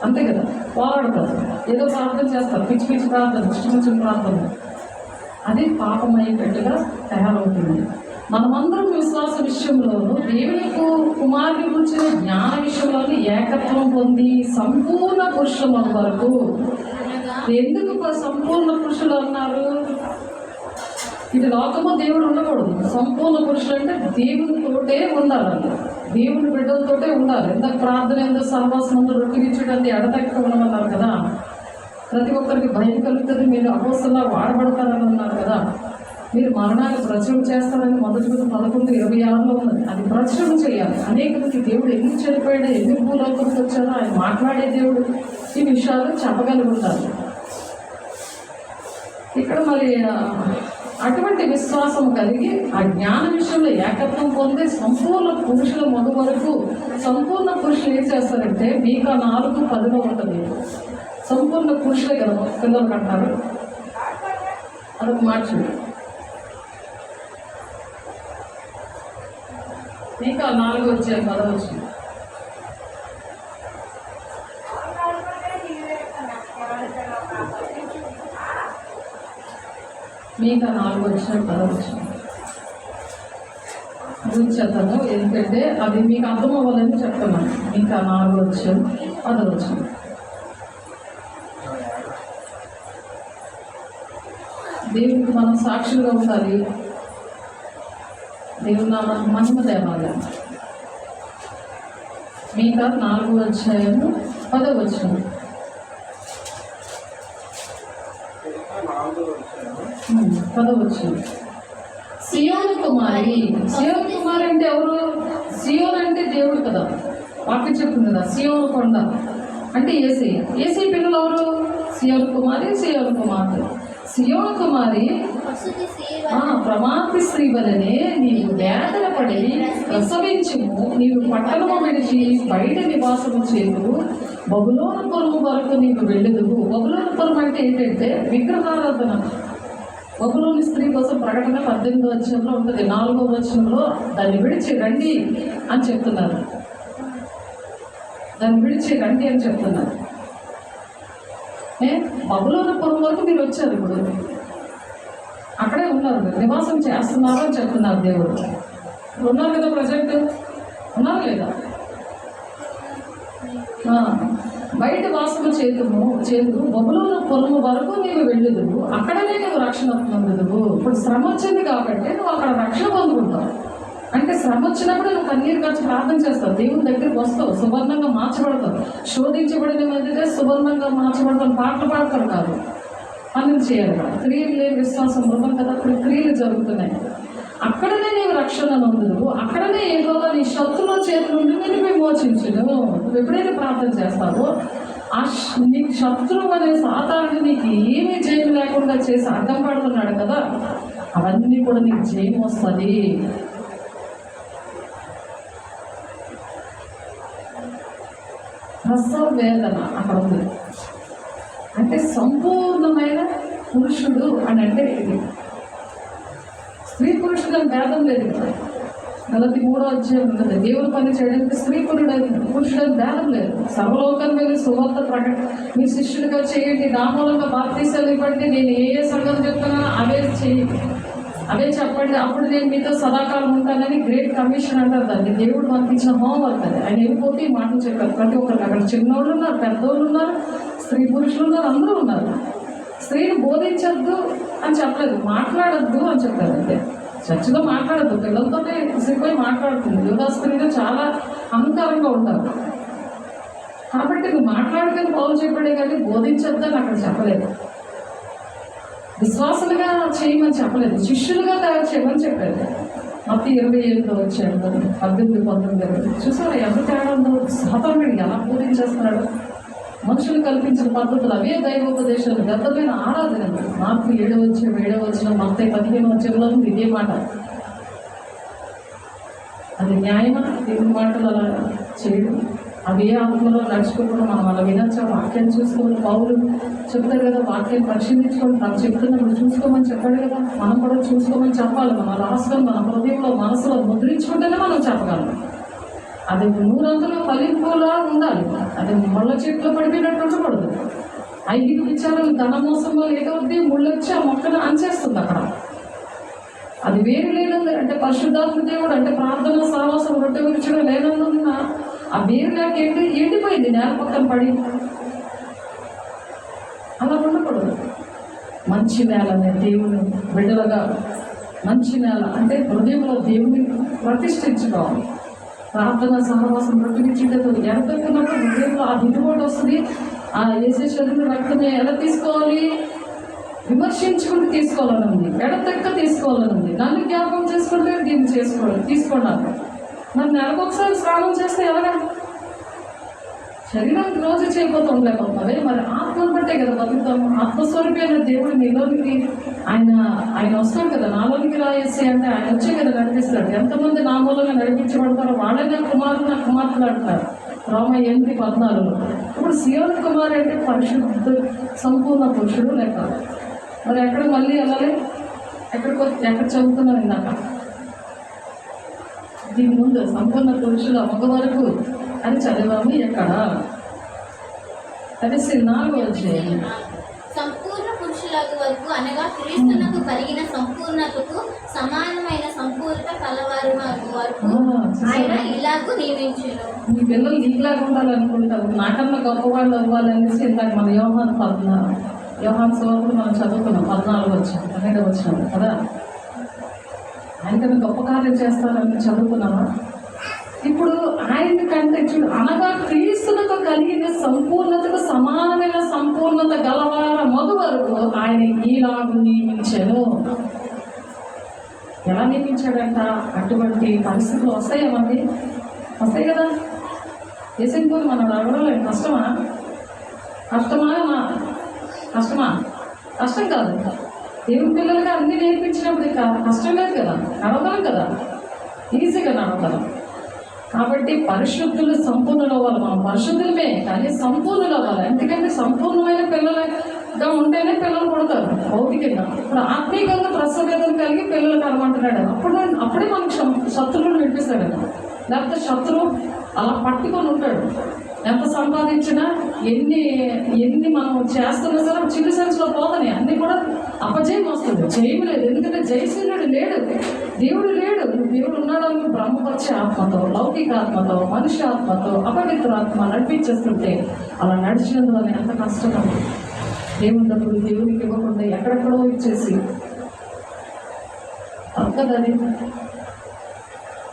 అంతే కదా. పోరాడతారు, ఏదో ప్రార్థన చేస్తారు, పిచ్చి పిచ్చి ప్రార్థన, ఇష్టం ప్రార్థన. అది పాపం అయ్యేటట్టుగా తయారవుతుంది. మనమందరం విశ్వాస విషయంలోనూ దేవుని కుమారుని గురించిన జ్ఞాన విషయంలోనూ ఏకత్వం పొంది సంపూర్ణ పురుషుల వరకు. ఎందుకు సంపూర్ణ పురుషులు అన్నారు? ఇది లోకము దేవుడు ఉండకూడదు. సంపూర్ణ పురుషులు అంటే దేవునితోటే ఉండాలి, దేవుని బిడ్డలతోటే ఉండాలి. ఇందాక ప్రార్థన ఎందుకు సహవాసం ముందు రొట్టిగించడం ఎడతెక్క ఉండమన్నారు కదా. ప్రతి ఒక్కరికి భయం కలుగుతుంది, మీరు అపోస్తలుగా వాడబడతారని అన్నారు కదా. మీరు మరణాన్ని ప్రచురణ చేస్తారని 1 Corinthians 11:26 ఉన్నది. అది ప్రచురణ చేయాలి. అనేకులకి దేవుడు ఎందుకు చనిపోయాడో, ఎందుకు భూలోకంకి వచ్చారో, ఆయన మాట్లాడే దేవుడు, ఈ విషయాలు చెప్పగలుగుతారు. ఇక్కడ మరి అటువంటి విశ్వాసం కలిగి ఆ జ్ఞాన విషయంలో ఏకత్వం పొంది సంపూర్ణ పురుషుల మగ వరకు. సంపూర్ణ పురుషులు ఏం చేస్తారంటే మీకా 4:10 ఉంటుంది. సంపూర్ణ పురుషులే కదా పిల్లలు అంటారు. అదొక మాట చూడు. మీకా 4:10 మీకా 4:10 గురించేద్దాము. ఎందుకంటే అది మీకు అర్థం అవ్వాలని చెప్తున్నాను. మీకా 4:10 దేవునికి మనం సాక్షులుగా ఉండాలి. దేవుని నామం మహిమ తేవాలి. మీకా 4:10. 10. సియోను కుమారి. సియోను కుమారి అంటే ఎవరు? సియోన్ అంటే దేవుడు కదా, వాక్యం చెప్తుంది కదా. సియోను కొండ అంటే ఏసయ్య. ఏసయ్య పిల్లలు ఎవరు? సియోను కుమారి, సియోను కుమార్తె. సియోను కుమారి ప్రస్తుతి సేవ ప్రమాది స్త్రీ వలనే నీవు వేదన పడి ప్రసవించుము. నీవు పట్టణము విడిచి బయట నివాసము చేరు. బబులోను పొరుగు వరకు నీవు వెళ్ళదువు. బబులోను పొరుగు అంటే ఏంటంటే విగ్రహారాధన. బబులోని స్త్రీ కోసం ప్రకటన 18వ ఉంటుంది. 4వ వచనంలో దాన్ని విడిచి రండి అని చెప్తున్నారు. దాన్ని విడిచి రండి అని చెప్తున్నారు. బబులోను పొరుగు వరకు మీరు వచ్చారు, ఇప్పుడు అక్కడే ఉన్నారు, నివాసం చేస్తున్నారు అని చెప్తున్నారు దేవుడు. ఉన్నారు కదా, ప్రజెంట్ ఉన్నారు లేదా? బయట వాసము చేతులు బబులోను పొలము వరకు నీవు వెళ్ళదు, అక్కడనే నువ్వు రక్షణ పొందదు. ఇప్పుడు శ్రమ వచ్చింది కాబట్టి నువ్వు అక్కడ రక్షణ పొందుకుంటావు. అంటే శ్రమ వచ్చినప్పుడు నువ్వు కన్నీరు కాచి ప్రార్థన చేస్తావు, దేవుని దగ్గరికి వస్తావు, సువర్ణంగా మార్చబడతావు. శోధించబడిన మధ్యనే సువర్ణంగా మార్చబడతావు. పాటలు పాడతారు కాదు, పనులు చేయాలి కదా. క్రియలు లేని విశ్వాసం మృగం కదా, అప్పుడు క్రియలు జరుగుతున్నాయి. అక్కడనే నీవు రక్షణ నొందుదు. అక్కడనే ఏదో నీ శత్రువుల చేతుల నుండి నేను విమోచించును. నువ్వు ఎప్పుడైతే ప్రార్థన చేస్తావో నీకు శత్రువు అనే సాతాను నీకు ఏమీ జయం లేకుండా చేసి అడ్డం పడుతున్నాడు కదా, అవన్నీ కూడా నీకు జయం వస్తుంది. ప్రసవ వేదన అక్కడ ఉంది. అంటే సంపూర్ణమైన పురుషుడు అని అంటే ఇది. స్త్రీ పురుషుడు అని భేదం లేదు కదా. 43వ ఉంటుంది. దేవుని పని చేయడానికి స్త్రీ పురుషుడు అని భేదం లేదు. సర్వలోకం మీద సువార్త మీ శిష్యుడిగా చేయండి, నా మూలంగా బాప్తీసాలు ఇవ్వండి, నేను ఏ సంగతి చెప్తున్నానో అవే చెప్పండి, అప్పుడు నేను మీతో సదాకాలం ఉంటానని గ్రేట్ కమిషన్ అంటారు దాన్ని. దేవుడు మనకి ఇచ్చిన హోంవర్క్ అది. ఆయన వెళ్ళిపోతే ఈ మాటలు చెప్పారు ప్రతి ఒక్కరికి. అక్కడ చిన్నోళ్ళు ఉన్నారు, పెద్దోళ్ళు ఉన్నారు, స్త్రీ పురుషులు ఉన్నారు, అందరూ ఉన్నారు. స్త్రీని బోధించద్దు అని చెప్పలేదు, మాట్లాడద్దు అని చెప్పారు. అంతే, చర్చిలో మాట్లాడద్దు, పిల్లలతోనే సిగ్గుపోయి మాట్లాడుతుంది. యోగా స్త్రీలు చాలా అహంకారంగా ఉంటారు. కాబట్టి నువ్వు మాట్లాడుకొని పౌలు చెప్పాడే కానీ బోధించద్దు అని అక్కడ చెప్పలేదు. విశ్వాసులుగా చేయమని చెప్పలేదు, శిష్యులుగా తయారు చేయమని చెప్పారు. మత్తయి 27 వచ్చాడు 18-19. చూసారా ఎంత తేడా ఉందో? సాతానుడు ఎలా బోధించేస్తున్నాడు. మనుషులు కల్పించిన పద్ధతులు అవే దైవోపదేశాలు, గద్దమైన ఆరాధన. మార్కు 7వ మత్తయి 15వ ఉంది ఇదే మాట. అది న్యాయమా? దేవుని మాటలు అలా చేయడం, అవి ఏ ఆత్మలో నడుచుకోకుండా మనం అలా వినొచ్చా? వాక్యాన్ని చూసుకోవాలి. పౌలు చెప్తారు కదా, వాక్యాన్ని పరిశీలించుకోండి, నాకు చెప్తున్నప్పుడు చూసుకోమని చెప్పాడు కదా. మనం కూడా చూసుకోమని చెప్పాలి. మన రాష్ట్రం మన హృదయంలో మనసులో ముద్రించుకుంటేనే మనం చెప్పగలం. అది 100 ఫలింపులా ఉండాలి. అది ముళ్ళ చెట్లు పడిపోయినట్టు ఉండకూడదు. 5 విచారాలు ధన మోసంలో ఏదవుద్ది, ముళ్ళొచ్చి ఆ మొక్కను అంచేస్తుంది అక్కడ. అది వేరు లేనందు అంటే పరిశుద్ధాత్మ దేవుడు అంటే ప్రార్థన సహవాసం రొట్టె విరుచడం లేనందున్న ఆ వేరు లేక ఎండిపోయింది నేల పక్కన పడి. అలా ఉండకూడదు. మంచి నేలనే దేవుని బిడ్డలుగా, మంచి నేల అంటే హృదయంలో దేవుని ప్రతిష్ఠించుకోవాలి. ప్రార్థన సహవాసం ప్రతిష్ఠించదు. ఎడతెక్కున్నప్పుడు హృదయంలో ఆ దిగుబడి వస్తుంది. ఆ యేసు శరీరం రక్తమే ఎలా తీసుకోవాలి? విమర్శించుకుంటూ తీసుకోవాలని ఉంది, ఎడతెక్క తీసుకోవాలని ఉంది. నన్ను జ్ఞాపకం చేసుకుంటే దీన్ని తీసుకోండి. మరి నెలకొకసారి స్నానం చేస్తే ఎలాగా? శరీరం రోజు చేయకపోతే ఉండలేకపోతున్నావే, మరి ఆత్మను బట్టే కదా బతుకుతాము. ఆత్మస్వరూపి అయిన దేవుడు నీలోనికి ఆయన వస్తాడు కదా. నాలోనికి రాయేసి అంటే ఆయన వచ్చే కదా నడిపిస్తాడు. ఎంతమంది నా మూలంగా నడిపించబడతారో వాళ్ళే నా కుమారులు, నా కుమార్తెలు అంటారు రోమా 8:14. ఇప్పుడు సియోను కుమారు అంటే పరిశుద్ధ సంపూర్ణ పురుషుడు లేక. మరి ఎక్కడ మళ్ళీ వెళ్ళాలి? ఎక్కడ చదువుతున్నాను ఇందాక? దీని ముందు సంపూర్ణ పురుషుల మగ వరకు అని చదివాము. ఎక్కడ? అది 4వ అధ్యాయం. సంపూర్ణ పురుషుల వరకు అనగా క్రీస్తునకు కలిగిన సంపూర్ణతకు సమానమైన సంపూర్ణత కలవారు వరకు ఆయన ఇలాగూ నియమించును. మీ పిల్లలు నీకులాగా ఉండాలనుకుంటారు, నాకన్నా గొప్పవాళ్ళు అవ్వాలనేసి ఇందాక మన యోహాను యోహాను సువార్తలో మనం చదువుకున్నాం 14 వచ్చిన 12 వచ్చిన కదా. ఆయనకన్నా గొప్ప కార్యం చేస్తారని చదువుకున్నామా? ఇప్పుడు ఆయన కంటే చూడు, అనగా క్రీస్తునకు కలిగిన సంపూర్ణతకు సమానమైన సంపూర్ణత గలవార మగు వరకు ఆయన ఈలాగు నియమించాను. ఎలా నియమించాడంట? అటువంటి పరిస్థితులు వస్తాయా మనకి? వస్తాయి కదా. దేశంపూర్ మనం అడగడం కష్టమా? కష్టమా? కష్టం కాదు. దేవుని పిల్లలకి అన్ని నేర్పించినప్పుడు ఇక కష్టం లేదు కదా, నడవగలం కదా, ఈజీగా నడవగలం. కాబట్టి పరిశుద్ధులు సంపూర్ణులు అవ్వాలి. మనం పరిశుద్ధులమే కానీ సంపూర్ణులు అవ్వాలి. ఎందుకంటే సంపూర్ణమైన పిల్లలుగా ఉంటేనే పిల్లలు పుడతారు భౌతికంగా. ఇప్పుడు ఆత్మీయంగా ప్రసవేదన కలిగి పిల్లలు కలమంటున్నాడు. అప్పుడే మనకు శత్రువులు వినిపిస్తాడు. లేకపోతే శత్రువు అలా పట్టుకొని ఉంటాడు. ఎంత సంపాదించినా ఎన్ని మనం చేస్తున్నా సరే చిన్న సెన్స్లో పోతాయి. అన్నీ కూడా అపజయం వస్తుంది, జయం లేదు. ఎందుకంటే జయశీలుడు లేడు, దేవుడు లేడు. దేవుడు ఉన్నాడు బ్రహ్మపక్ష ఆత్మతో, లౌకిక ఆత్మతో, మనిషి ఆత్మతో, అపవిత్ర ఆత్మ నడిపించేస్తుంటే అలా నడిచినందువల్ల ఎంత కష్టం. దేవుని డబ్బులు దేవునికి ఇవ్వకుండా ఎక్కడెక్కడో ఇచ్చేసి తప్పదని.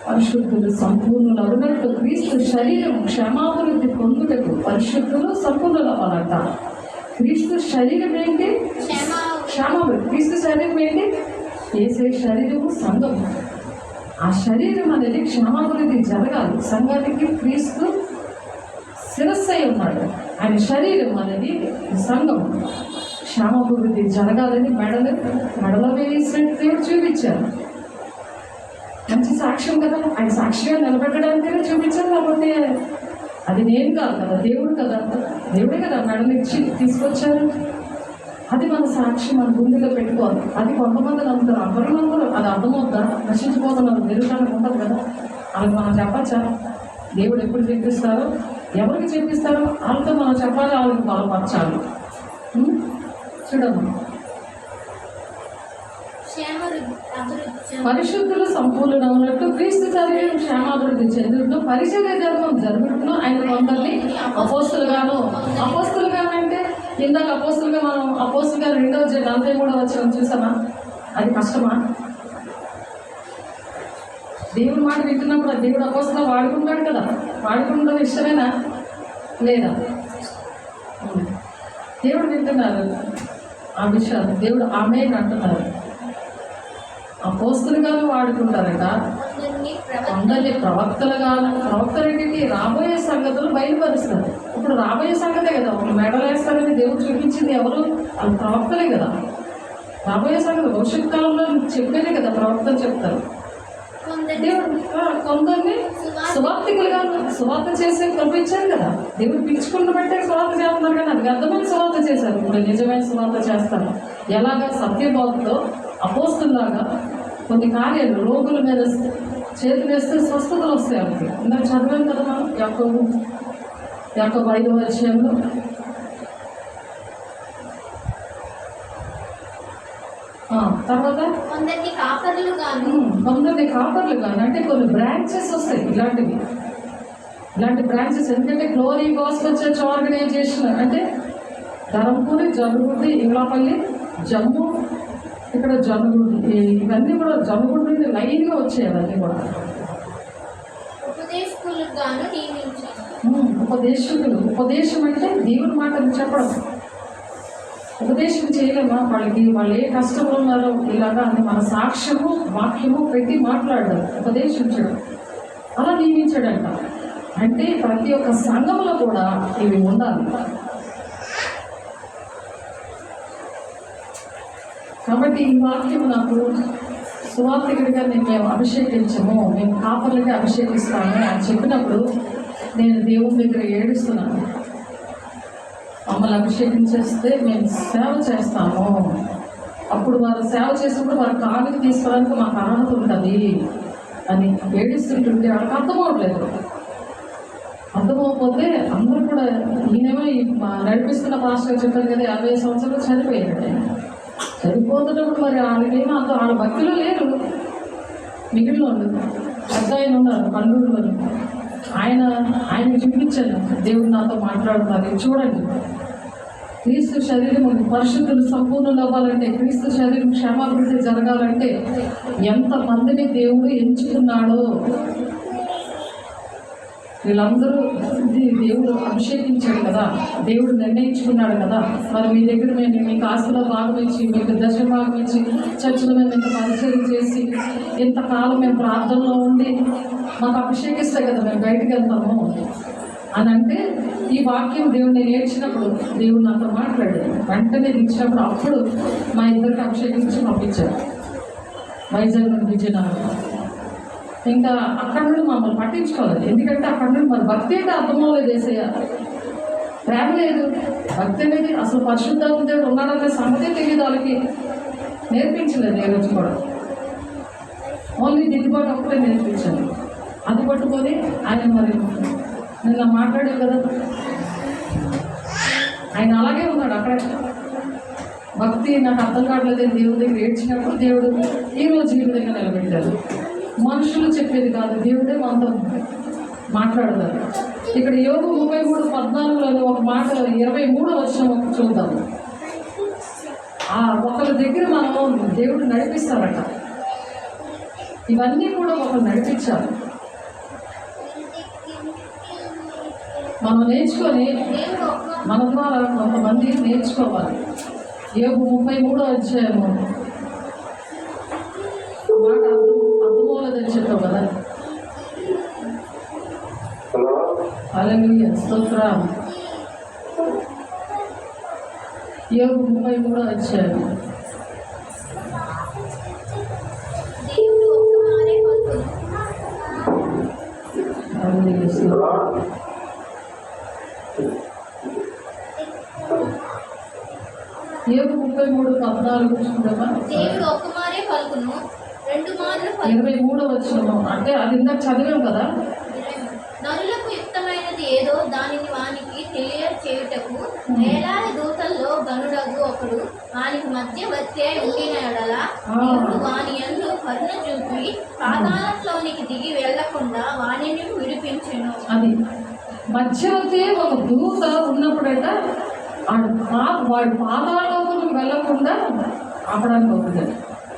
పరిశుద్ధులు సంపూర్ణులు అన్నట్టు క్రీస్తు శరీరం క్షమాభివృద్ధి పొందుటకు పరిశుద్ధులు సంపూర్ణులు అవ్వాలంట. క్రీస్తు శరీరం ఏంటి? క్షమాభివృద్ధి. క్రీస్తు శరీరం ఏంటి? ఏసే శరీరము సంఘము. ఆ శరీరం అనేది క్షమాభివృద్ధి జరగాలి. సంఘానికి క్రీస్తు శిరస్సు అయి ఉన్నాడు. ఆయన శరీరం అనేది సంఘం. క్షమాభివృద్ధి జరగాలని మెడలో వేసినట్టు దేవుడు చూపించారు. మంచి సాక్ష్యం కదా. ఆయన సాక్షిగా నిలబెట్టడానికైనా చూపించారు. లేకపోతే అది నేను కాదు కదా, దేవుడు కదా, దేవుడే కదా మెడలిచ్చి తీసుకొచ్చారు. అది మన సాక్షి మన గుండెలో పెట్టుకోవాలి. అది కొంతమంది నమ్ముతారు, అందరూ నమ్మరు. అది అర్థమవుద్దా? నశించిపోతున్నారు, నిరుటానికి ఉంటుంది కదా. అది మనం చెప్పచ్చా? దేవుడు ఎప్పుడు చెప్పిస్తారో, ఎవరికి చెప్పిస్తారో వాళ్ళతో మనం చెప్పాలి, వాళ్ళకి బలపరచాలి. చూడమ్మా, పరిశుద్ధులు సంపూర్ణ ఉన్నట్టు క్రీస్తు శరీరం క్షేమాభివృద్ధి చెందుతూ పరిచర్య ధర్మం జరుగుతూ ఆయన కొందరిని అపోస్తులుగాను అంటే ఇందాక మనం అపోస్తులుగా 2:43 వచ్చిన చూసామా? అది కష్టమా? దేవుడు మాట వింటున్నప్పుడు ఆ దేవుడు అపోస్తులుగా వాడుకుంటాడు కదా. వాడుకుంటాం ఇష్టమేనా లేదా? దేవుడు వింటున్నారు ఆ విషయాలు. దేవుడు ఆమె అంటున్నారు. అపోస్తులుగాను వాడుకుంటారట, అందరినీ ప్రవక్తలకి రాబోయే సంగతులు బయలుపరుస్తారు. ఇప్పుడు రాబోయే సంగతే కదా. ఒక మెడలు వేస్తారని దేవుడు చూపించింది ఎవరు? అది ప్రవక్తలే కదా. రాబోయే సంగతి భవిష్యత్ కాలంలో చెప్పేదే కదా ప్రవక్తలు చెప్తారు. దేవుడు కొందరిని సువార్తికులుగా సువార్త చేసే కల్పించారు కదా. దేవుడు పిలుచుకున్న బట్టే సువార్త చేస్తున్నారు కానీ అది అర్థమైన సువార్త చేశారు. ఇప్పుడు నిజమైన సువార్త చేస్తారు. ఎలాగా? సత్యబోధతో అపోస్తుల్లాగా కొన్ని కార్యాలు రోగుల మీద చేతులు వేస్తే స్వస్థతలు వస్తాయి. వాళ్ళకి ఇందాక చదివాం కదా మనం యాకోబు 5వ అధ్యాయంలో. తర్వాత కొందరిని కాపర్లు కానీ అంటే కొన్ని బ్రాంచెస్ వస్తాయి. ఇలాంటి బ్రాంచెస్. ఎందుకంటే గ్లోరీ గాస్పెల్ చర్చ్ ఆర్గనైజేషన్ అంటే ధరంపూరి, జరుగుడి, ఇంగ్లాపల్లి, జమ్మూ, ఇక్కడ జరుగుడి, ఇవన్నీ కూడా జరుగుడి నుండి లైన్గా వచ్చాయి. అవన్నీ కూడా ఉపదేశకులు. ఉపదేశం అంటే దేవుని మాటలు చెప్పడం. ఉపదేశం చేయలేమా? వాళ్ళు ఏ కష్టంలో ఉన్నారో ఇలాగా అని మన సాక్ష్యము వాక్యము పెట్టి మాట్లాడడం, ఉపదేశించడం, అలా నియమించడంట. అంటే ప్రతి ఒక్క సంఘంలో కూడా ఇవి ఉండాలి. కాబట్టి ఈ వాక్యం నాకు సువార్తికుడిగా మేము అభిషేకించము, మేము కాపర్లకి అభిషేకిస్తాము అని చెప్పినప్పుడు నేను దేవుని దగ్గర ఏడుస్తున్నాను. మమ్మల్ని అభిషేకించేస్తే మేము సేవ చేస్తాము. అప్పుడు వారు సేవ చేసినప్పుడు వారి కాళ్ళకి తీసుకోవడానికి మాకు అర్హత ఉంటుంది అని ఏడుస్తుంటుంటే వాళ్ళకి అర్థమవట్లేదు. అర్థమవకపోతే అందరూ కూడా ఈయనేమో నడిపిస్తున్న పాస్టర్ చెప్పారు కదా 50 సంవత్సరాలు చనిపోయాడు. చనిపోతున్నప్పుడు మరి వాళ్ళకేమో అంత వాళ్ళ భక్తులు లేరు. మిగిలిన వాళ్ళు పెద్ద ఆయన ఉన్నారు కల్లూరులో. ఆయన చూపించాను, దేవుడు నాతో మాట్లాడుతున్నారు, చూడండి. క్రీస్తు శరీరం పరిశుద్ధులు సంపూర్ణులు అవ్వాలంటే, క్రీస్తు శరీరం క్షమాభివృద్ధి జరగాలంటే ఎంతమందిని దేవుడు ఎంచుకున్నాడో. వీళ్ళందరూ దేవుడు అభిషేకించాడు కదా, దేవుడు నిర్ణయించుకున్నాడు కదా. మరి మీ దగ్గర మేము మీకు ఆస్తిలో భాగం ఇచ్చి, మీకు దశ భాగం ఇచ్చి, చర్చలో మేము ఇంత పరిచయం చేసి, ఇంతకాలం మేము ప్రార్థనలో ఉండి మాకు అభిషేకిస్తే కదా మేము బయటకు వెళ్తాము అని అంటే, ఈ వాక్యం దేవుడు నేను ఏడ్చినప్పుడు దేవుడు నాతో మాట్లాడాడు. వెంటనే ఇచ్చినప్పుడు అప్పుడు మా ఇద్దరికి అభిషేకించి పంపించారు వైజాగ్ నుండి విజయనగరం. ఇంకా అక్కడ నుండి మమ్మల్ని పట్టించుకోలేదు. ఎందుకంటే అక్కడ నుండి మరి భక్తి అంటే అర్థం అవ్వలేదు. ఏసయ్య ప్రేమ లేదు, భక్తి అనేది అసలు పరిశుద్ధంగా దేవుడు ఉన్నాడనే సంగతే తెలియదు. వాళ్ళకి నేర్పించలేదు ఏ రోజు కూడా. ఓన్లీ దిద్దుబాటు ఒకటే నేర్పించాను. అది పట్టుకొని ఆయన మరి నిన్న మాట్లాడారు కదా, ఆయన అలాగే ఉన్నాడు అక్కడ. భక్తి నాకు అర్థం కావట్లేదు దేవుడి దగ్గర ఏడ్చినప్పుడు దేవుడు ఈరోజు ఈ విధంగా నిలబెట్టారు. మనుషులు చెప్పేది కాదు, దేవుడే మనతో మాట్లాడతారు. ఇక్కడ యోగు 33:14 ఒక మాట 23 వచనం చూద్దాం. ఒకరి దగ్గర మనం దేవుడు నడిపిస్తారట. ఇవన్నీ కూడా ఒకరు నడిపించాలి. మనం నేర్చుకొని మన ద్వారా కొంతమంది నేర్చుకోవాలి. యోగు 33 అధ్యాయము మాట అర్థమవులేదని చెప్పావు కదా. హల్లెలూయా, స్తోత్రం. యోగు 33 అధ్యాయం. యోగు 33:14 చూడమ్మా. దేవుడు ఒక్కమారే పలుకును, 2 మార్లు 23 వచనం. అంటే అది ఇందాక చదివాం కదా. నరులకు యుక్తమైనది ఏదో దానిని వానికి తెలియచేయుటకు వేలాది దూతల్లో గనుడగు ఒకడు వానికి మధ్యవర్తి అయి ఉండిన ఎడల దేవుడు వాని యందు కరుణ చూపి పాతాళంలోనికి దిగి వెళ్లకుండా వానిని విడిపించెను. అది మధ్యవర్తి ఒక దూత ఉన్నప్పుడట వాడి పాదాలకు వెళ్ళకుండా ఆపడానికి అవుతుంది.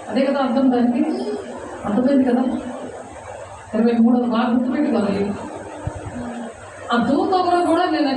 అదే కదా అర్థం. దానికి అర్థమైంది కదా. 23 బాగా గుర్తుపెట్టుకోవాలి. ఆ దూత కూడా నేను